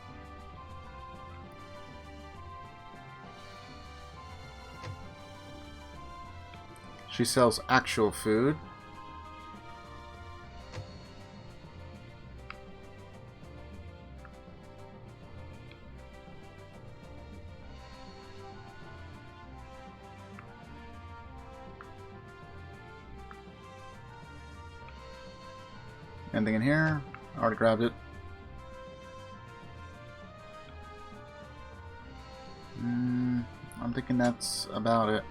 Speaker 1: She sells actual food. Anything in here? Already grabbed it. I'm thinking that's about it.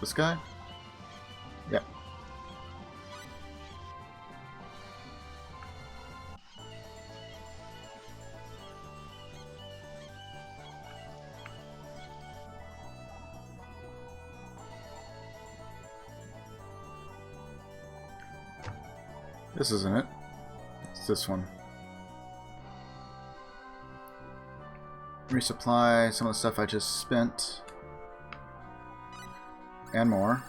Speaker 1: This guy? Yep. This isn't it. It's this one. Resupply some of the stuff I just spent. And more.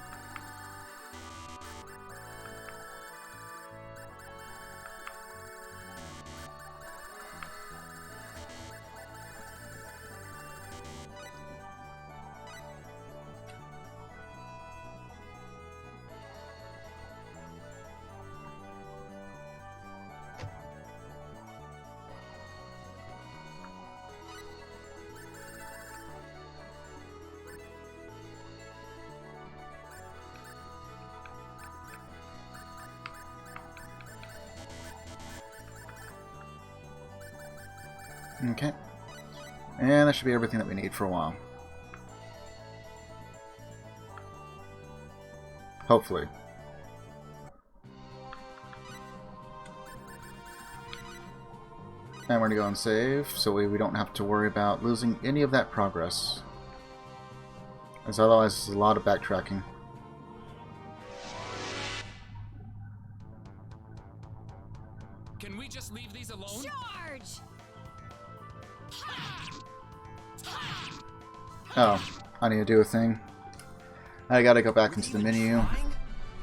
Speaker 1: Okay. And that should be everything that we need for a while. Hopefully. And we're going to go and save, so we don't have to worry about losing any of that progress. As otherwise, it's a lot of backtracking.
Speaker 8: Can we just leave these alone?
Speaker 2: Charge!
Speaker 1: Oh, I need to do a thing. I gotta go back into the menu.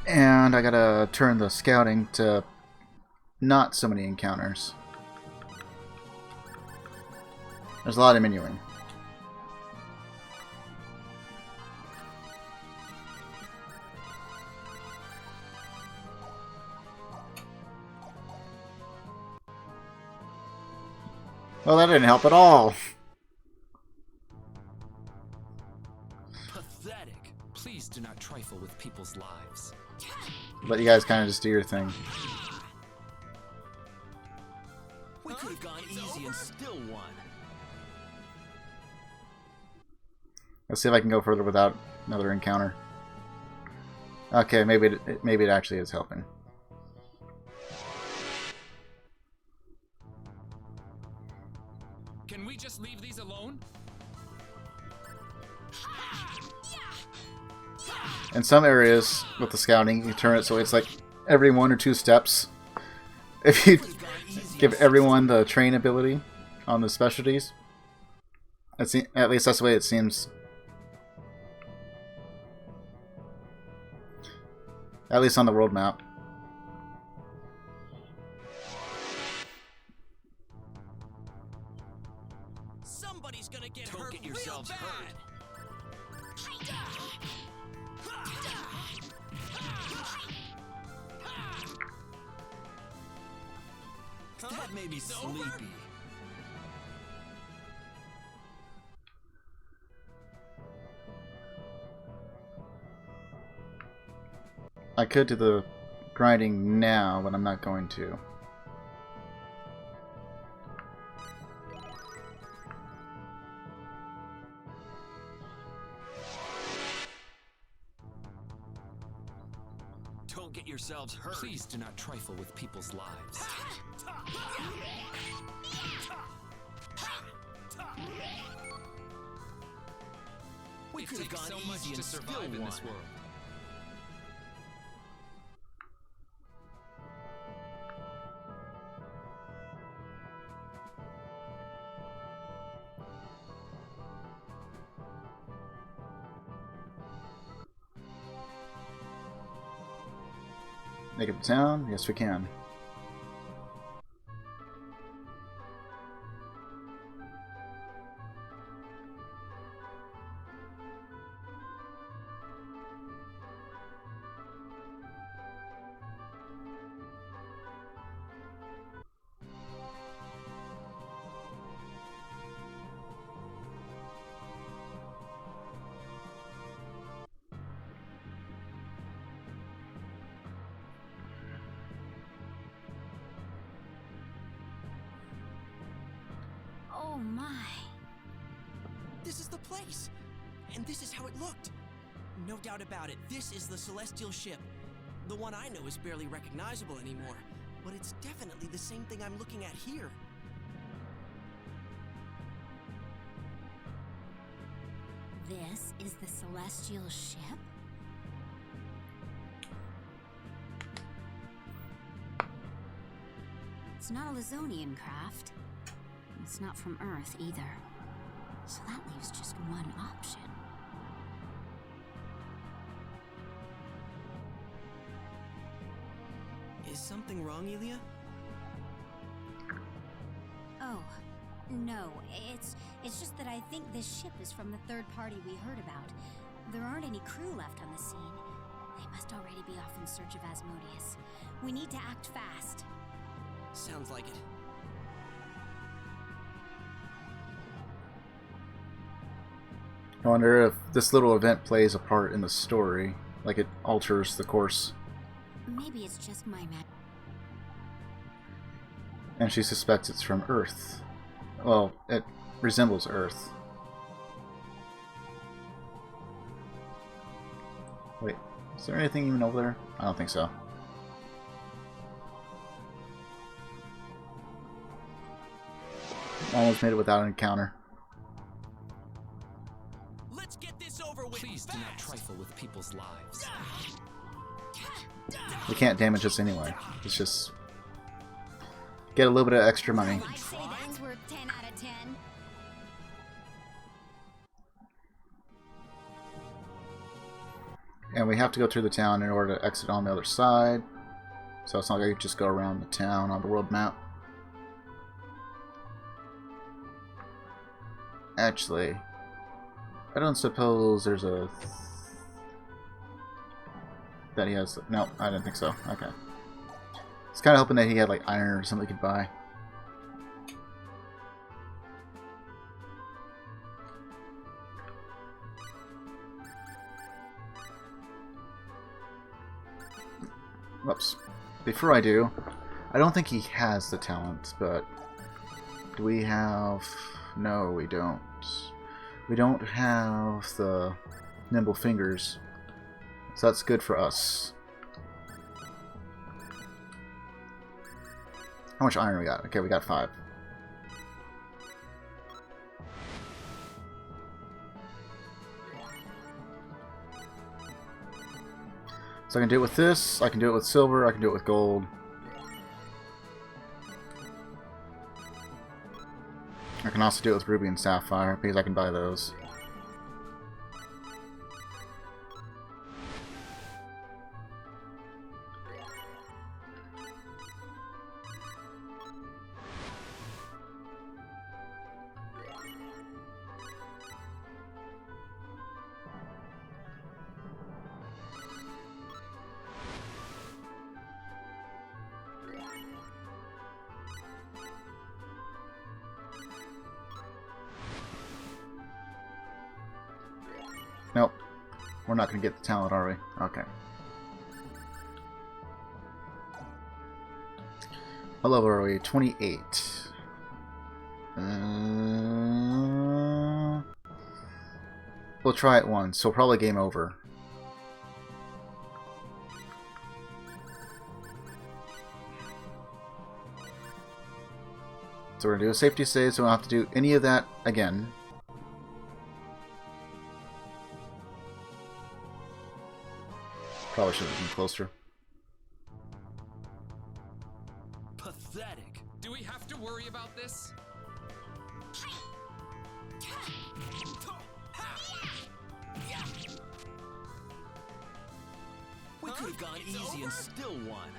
Speaker 1: And I gotta turn the scouting to not so many encounters. There's a lot of menuing. Well, that didn't help at all.
Speaker 8: Pathetic. Please do not trifle with people's lives.
Speaker 1: Let you guys kind of just do your thing.
Speaker 7: We could have gone easy and still won.
Speaker 1: Let's see if I can go further without another encounter. Okay, maybe it actually is helping.
Speaker 8: Can we just leave these alone?
Speaker 1: In some areas with the scouting, you turn it so it's like every 1 or 2 steps. If you give everyone the train ability on the specialties, at least that's the way it seems. At least on the world map.
Speaker 7: Somebody's gonna get hurt. Don't get yourselves hurt. That made me sleepy.
Speaker 1: I could do the grinding now, but I'm not going to.
Speaker 7: Don't get yourselves hurt.
Speaker 8: Please do not trifle with people's lives.
Speaker 7: We
Speaker 8: It
Speaker 7: could have
Speaker 8: takes
Speaker 7: gone
Speaker 8: so much
Speaker 7: easy
Speaker 8: to
Speaker 7: and still
Speaker 8: survive in
Speaker 7: won.
Speaker 8: this world.
Speaker 1: Make it to town? Yes, we can.
Speaker 2: Oh my.
Speaker 7: This is the place, and this is how it looked.
Speaker 9: No doubt about it, this is the Celestial ship. The one I know is barely recognizable anymore, but it's definitely the same thing I'm looking at here.
Speaker 2: This is the Celestial ship? It's not a Lizonian craft. It's not from Earth either. So that leaves just one option.
Speaker 9: Is something wrong, Elia?
Speaker 2: Oh, no. It's just that I think this ship is from the third party we heard about. There aren't any crew left on the scene. They must already be off in search of Asmodeus. We need to act fast.
Speaker 9: Sounds like it.
Speaker 1: I wonder if this little event plays a part in the story, like it alters the course.
Speaker 2: Maybe it's just my
Speaker 1: And she suspects it's from Earth. Well, it resembles Earth. Wait, is there anything even over there? I don't think so. Almost made it without an encounter.
Speaker 9: Let's get this over with.
Speaker 8: Please do not trifle with people's lives.
Speaker 1: They can't damage us anyway. It's just get a little bit of extra money.
Speaker 2: I'd say that's worth 10 out of 10.
Speaker 1: And we have to go through the town in order to exit on the other side. So it's not like you just go around the town on the world map. Actually, I don't suppose there's a... that he has... No, I didn't think so. Okay. I was kind of hoping that he had like iron or something he could buy. Whoops. Before I do, I don't think he has the talent, but do we have... No, we don't. We don't have the nimble fingers, so that's good for us. How much iron we got? Okay, we got 5. So I can do it with this, I can do it with silver, I can do it with gold. I can also do it with ruby and sapphire, because I can buy those. Nope. We're not going to get the talent, are we? Okay. What level are we? 28. We'll try it once, so probably game over. So we're going to do a safety save, so we don't have to do any of that again. Probably should have been closer.
Speaker 9: Pathetic.
Speaker 8: Do we have to worry about this?
Speaker 9: We could have gone easy and still won.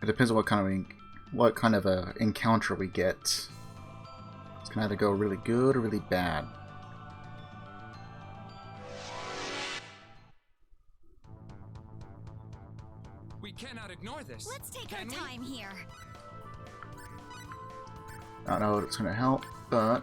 Speaker 1: It depends on what kind of a encounter we get. It's gonna either go really good or really bad.
Speaker 8: We cannot ignore this.
Speaker 2: Let's take our
Speaker 8: can we?
Speaker 2: time here.
Speaker 1: I don't know if it's gonna help, but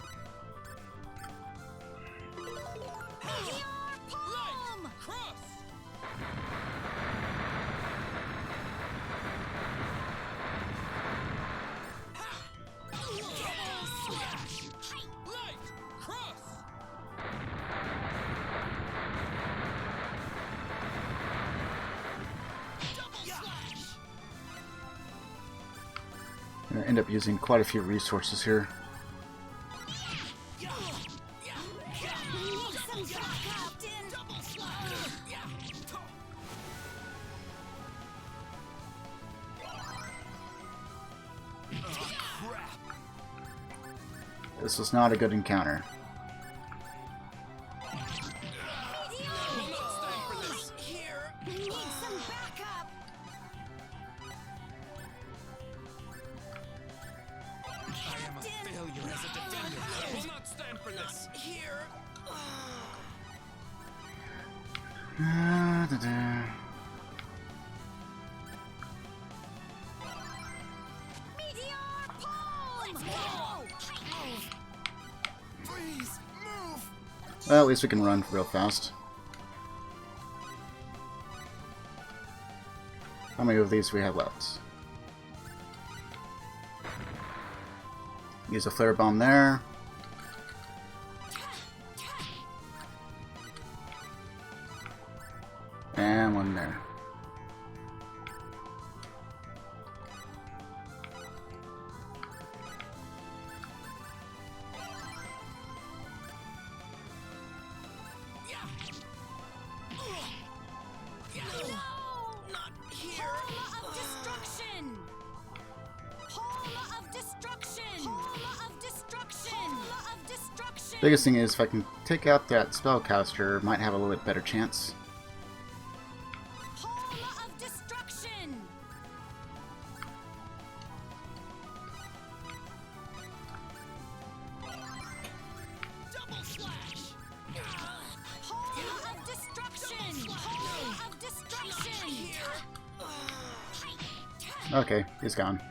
Speaker 1: gonna end up using quite a few resources here. This was not a good encounter. Well, at least we can run real fast. How many of these do we have left? Use a flare bomb there. And one there. Biggest thing is if I can take out that spellcaster, might have a little bit better chance. Okay, he's gone.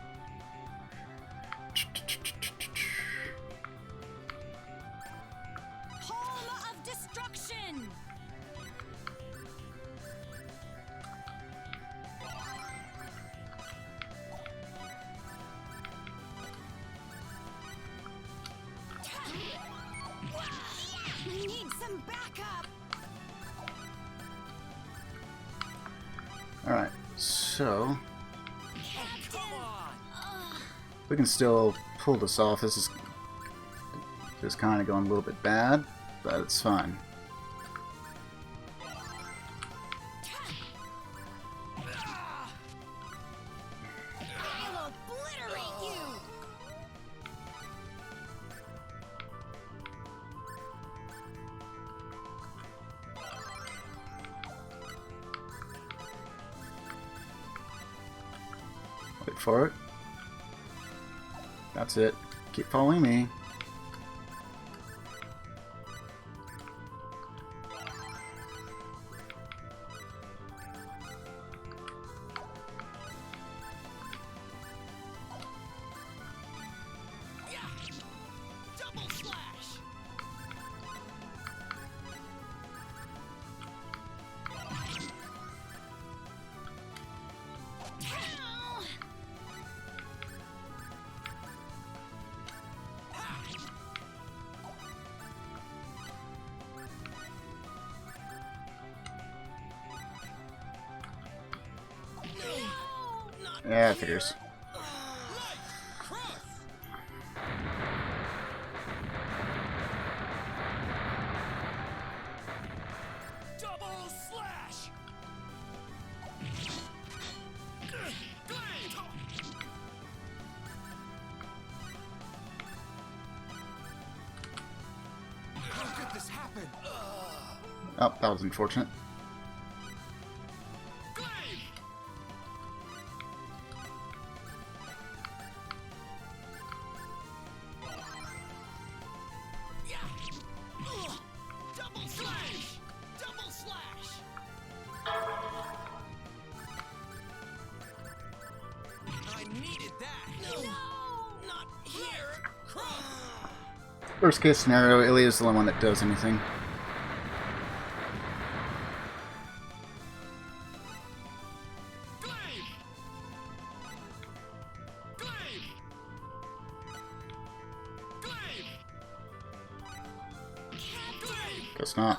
Speaker 1: Alright, so we can still pull this off. This is just kind of going a little bit bad, but it's fine. Wait for it. That's it. Keep following me. Yeah, it figures.
Speaker 6: Double slash.
Speaker 8: How could this happen?
Speaker 1: Oh, that was unfortunate. Worst case scenario, Ilya is the only one that does anything. Guess not.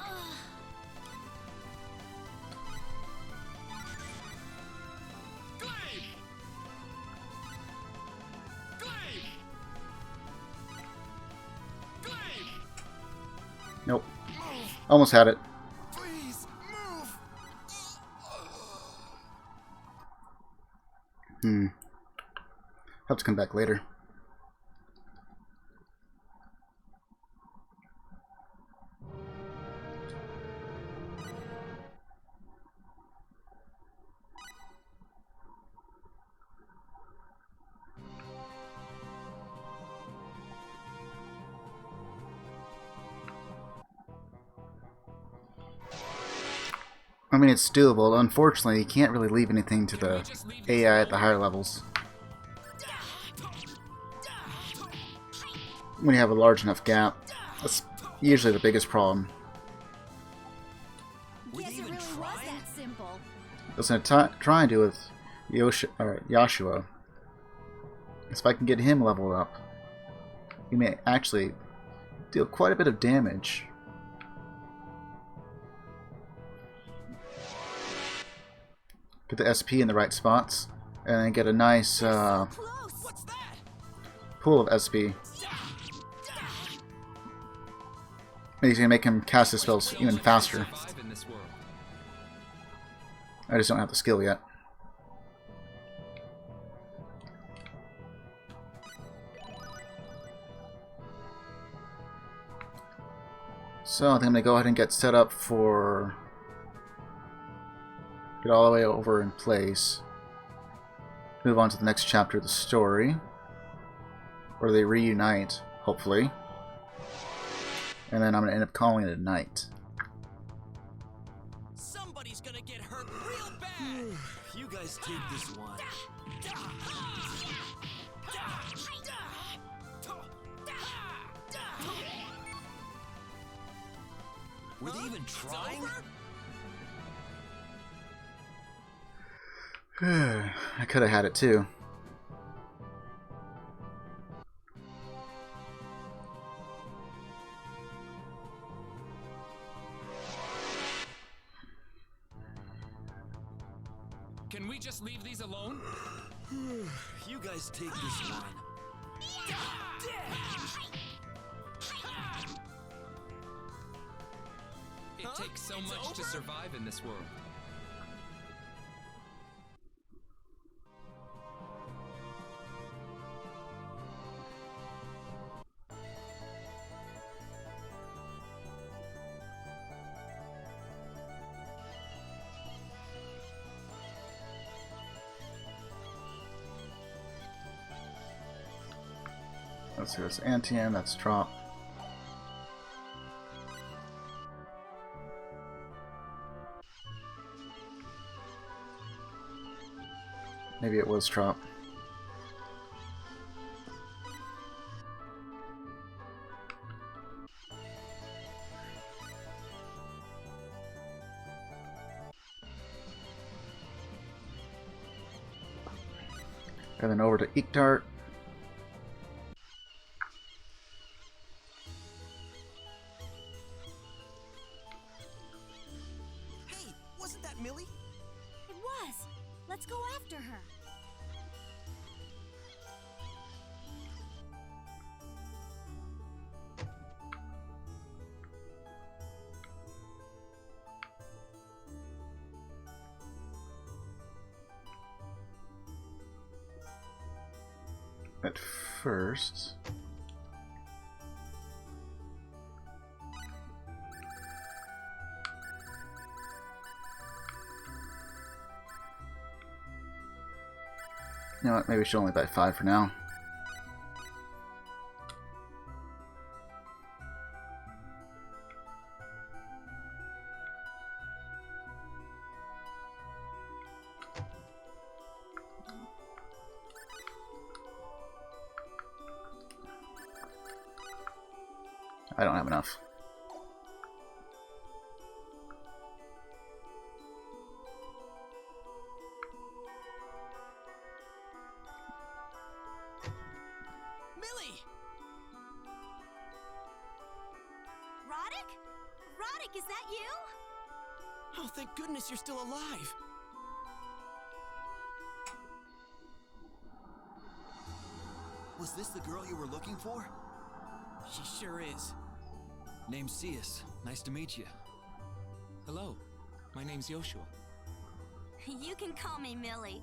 Speaker 1: Nope. Almost had it.
Speaker 6: Please move.
Speaker 1: Have to come back later. I mean, it's doable. Unfortunately, you can't really leave anything to the AI at the higher levels. When you have a large enough gap, that's usually the biggest problem.
Speaker 2: Guess it really was that simple.
Speaker 1: That's what I'm try and do with Yashua. If I can get him leveled up, he may actually deal quite a bit of damage. Get the SP in the right spots, and then get a nice pool of SP. He's gonna make him cast his spells even faster. I just don't have the skill yet. So I think I'm gonna go ahead and get set up for get all the way over in place. Move on to the next chapter of the story, where they reunite, hopefully. And then I'm gonna end up calling it a night.
Speaker 9: Somebody's gonna get hurt real bad.
Speaker 7: You guys take this one. Were they even trying?
Speaker 1: I could have had it too.
Speaker 8: Can we just leave these alone?
Speaker 7: You guys take this one.
Speaker 8: It takes so much to survive in this world.
Speaker 1: Let's see, that's Antium, that's Trop. Maybe it was Trop. And then over to Iktart.
Speaker 9: Hey, wasn't that Millie?
Speaker 2: It was. Let's go after her.
Speaker 1: At first, you know what, maybe we should only buy 5 for now. I don't have enough.
Speaker 9: Millie!
Speaker 2: Roddick? Roddick, is that you?
Speaker 9: Oh, thank goodness you're still alive.
Speaker 7: Was this the girl you were looking for?
Speaker 9: She sure is.
Speaker 7: Name's Cius. Nice to meet you.
Speaker 8: Hello, my name's Joshua.
Speaker 2: You can call me Millie.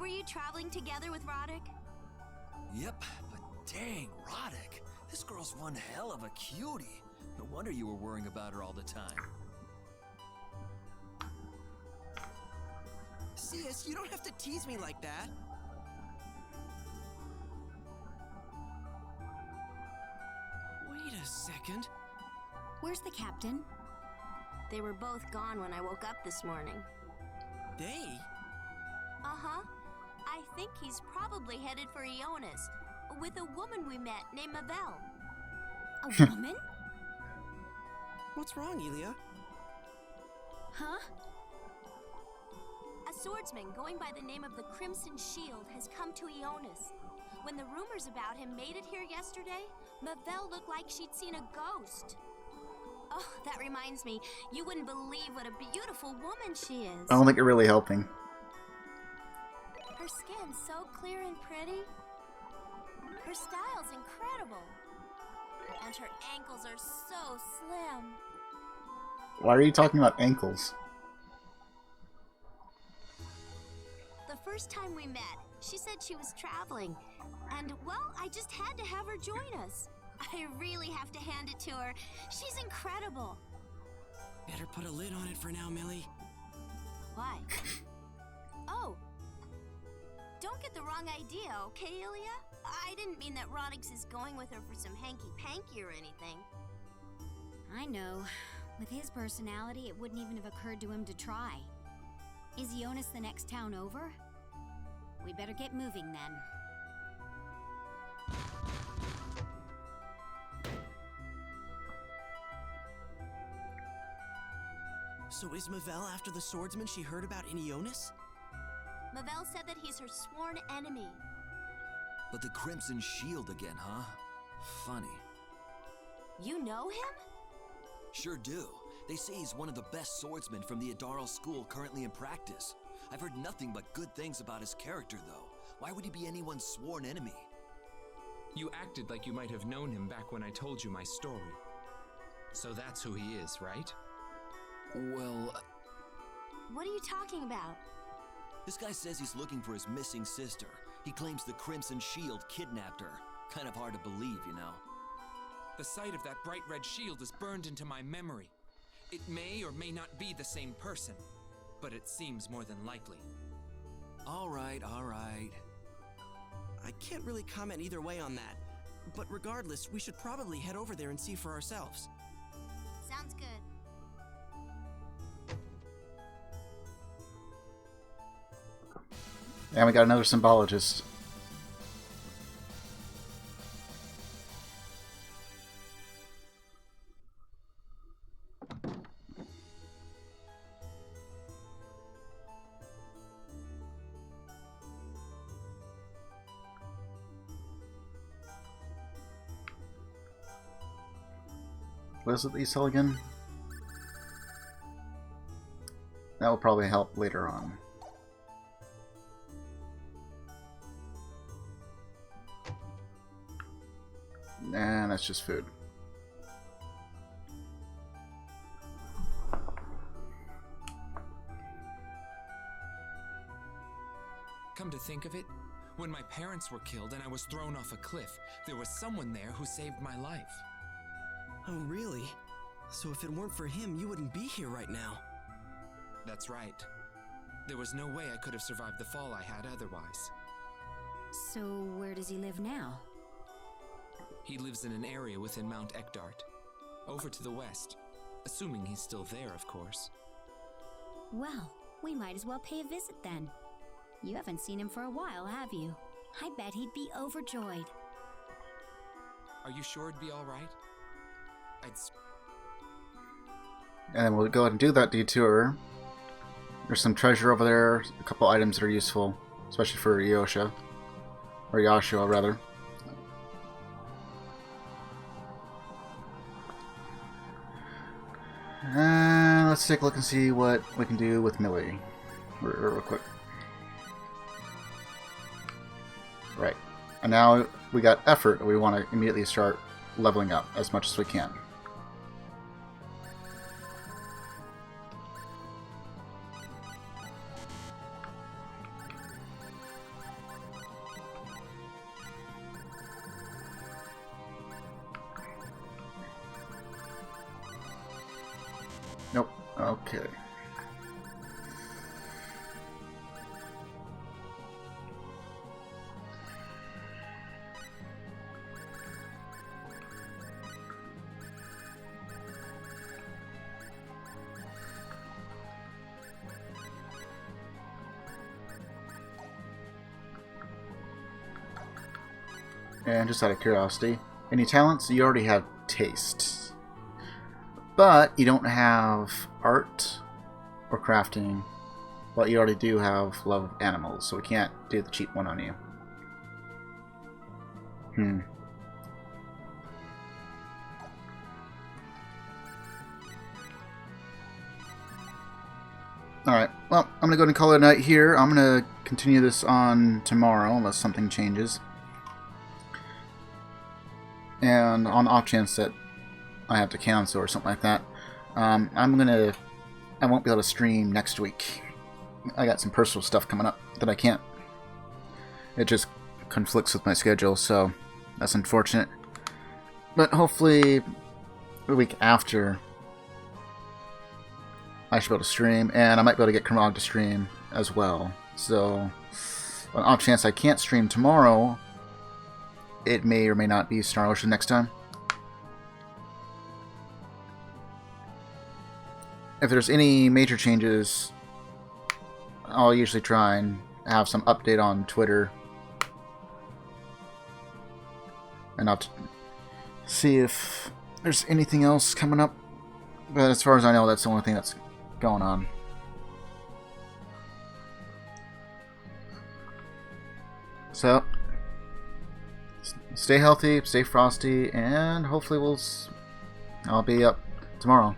Speaker 2: Were you traveling together with Roderick?
Speaker 7: Yep, but dang, Roderick. This girl's one hell of a cutie. No wonder you were worrying about her all the time.
Speaker 9: Cius, you don't have to tease me like that. Wait a second.
Speaker 2: Where's the captain? They were both gone when I woke up this morning.
Speaker 9: They?
Speaker 2: Uh-huh. I think he's probably headed for Ionis, with a woman we met named Mabel. A woman?
Speaker 9: What's wrong, Elia?
Speaker 2: Huh? A swordsman going by the name of the Crimson Shield has come to Ionis. When the rumors about him made it here yesterday, Mabel looked like she'd seen a ghost. Oh, that reminds me, you wouldn't believe what a beautiful woman she is.
Speaker 1: I don't think you're really helping.
Speaker 2: Her skin's so clear and pretty. Her style's incredible. And her ankles are so slim.
Speaker 1: Why are you talking about ankles?
Speaker 2: The first time we met, she said she was traveling. And, well, I just had to have her join us. I really have to hand it to her. She's incredible.
Speaker 9: Better put a lid on it for now, Millie.
Speaker 2: Why? Oh. Don't get the wrong idea, okay, Ilya? I didn't mean that Rodix is going with her for some hanky-panky or anything. I know. With his personality, it wouldn't even have occurred to him to try. Is Ionis the next town over? We better get moving then.
Speaker 9: So is Mabel after the swordsman she heard about in Ionis?
Speaker 2: Mabel said that he's her sworn enemy.
Speaker 7: But the Crimson Shield again, huh? Funny.
Speaker 2: You know him?
Speaker 7: Sure do. They say he's one of the best swordsmen from the Adaro school currently in practice. I've heard nothing but good things about his character, though. Why would he be anyone's sworn enemy?
Speaker 8: You acted like you might have known him back when I told you my story. So that's who he is, right?
Speaker 7: Well,
Speaker 2: What are you talking about?
Speaker 7: this guy says he's looking for his missing sister. He claims the Crimson Shield kidnapped her. Kind of hard to believe, you know.
Speaker 8: The sight of that bright red shield is burned into my memory. It may or may not be the same person, but it seems more than likely.
Speaker 7: All right.
Speaker 9: I can't really comment either way on that. But regardless, we should probably head over there and see for ourselves.
Speaker 2: Sounds good.
Speaker 1: And we got another symbologist. What is it that you sell again? That will probably help later on. And that's just food.
Speaker 8: Come to think of it, when my parents were killed and I was thrown off a cliff, there was someone there who saved my life.
Speaker 9: Oh, really? So if it weren't for him, you wouldn't be here right now.
Speaker 8: That's right. There was no way I could have survived the fall I had otherwise.
Speaker 2: So where does he live now?
Speaker 8: He lives in an area within Mount Ekdart, over to the west, assuming he's still there, of course.
Speaker 2: Well, we might as well pay a visit then. You haven't seen him for a while, have you? I bet he'd be overjoyed.
Speaker 8: Are you sure it'd be all right?
Speaker 1: And then we'll go ahead and do that detour. There's some treasure over there, a couple items that are useful, especially for Yosha. Or Yashua, rather. And let's take a look and see what we can do with Millie. Real quick. Right. And now we got effort. We want to immediately start leveling up as much as we can. Nope. Okay. And just out of curiosity, any talents? You already have taste. But you don't have art or crafting. But you already do have love of animals, so we can't do the cheap one on you. Alright, well, I'm going to go ahead and call it a night here. I'm going to continue this on tomorrow, unless something changes. And on the off chance that I have to cancel or something like that, I won't be able to stream next week. I got some personal stuff coming up that I can't. It just conflicts with my schedule, so that's unfortunate. But hopefully the week after I should be able to stream, and I might be able to get Kermog to stream as well. So on the off chance I can't stream tomorrow, it may or may not be Star Ocean next time. If there's any major changes, I'll usually try and have some update on Twitter. And I'll see if there's anything else coming up. But as far as I know, that's the only thing that's going on. So stay healthy, stay frosty, and hopefully I'll be up tomorrow.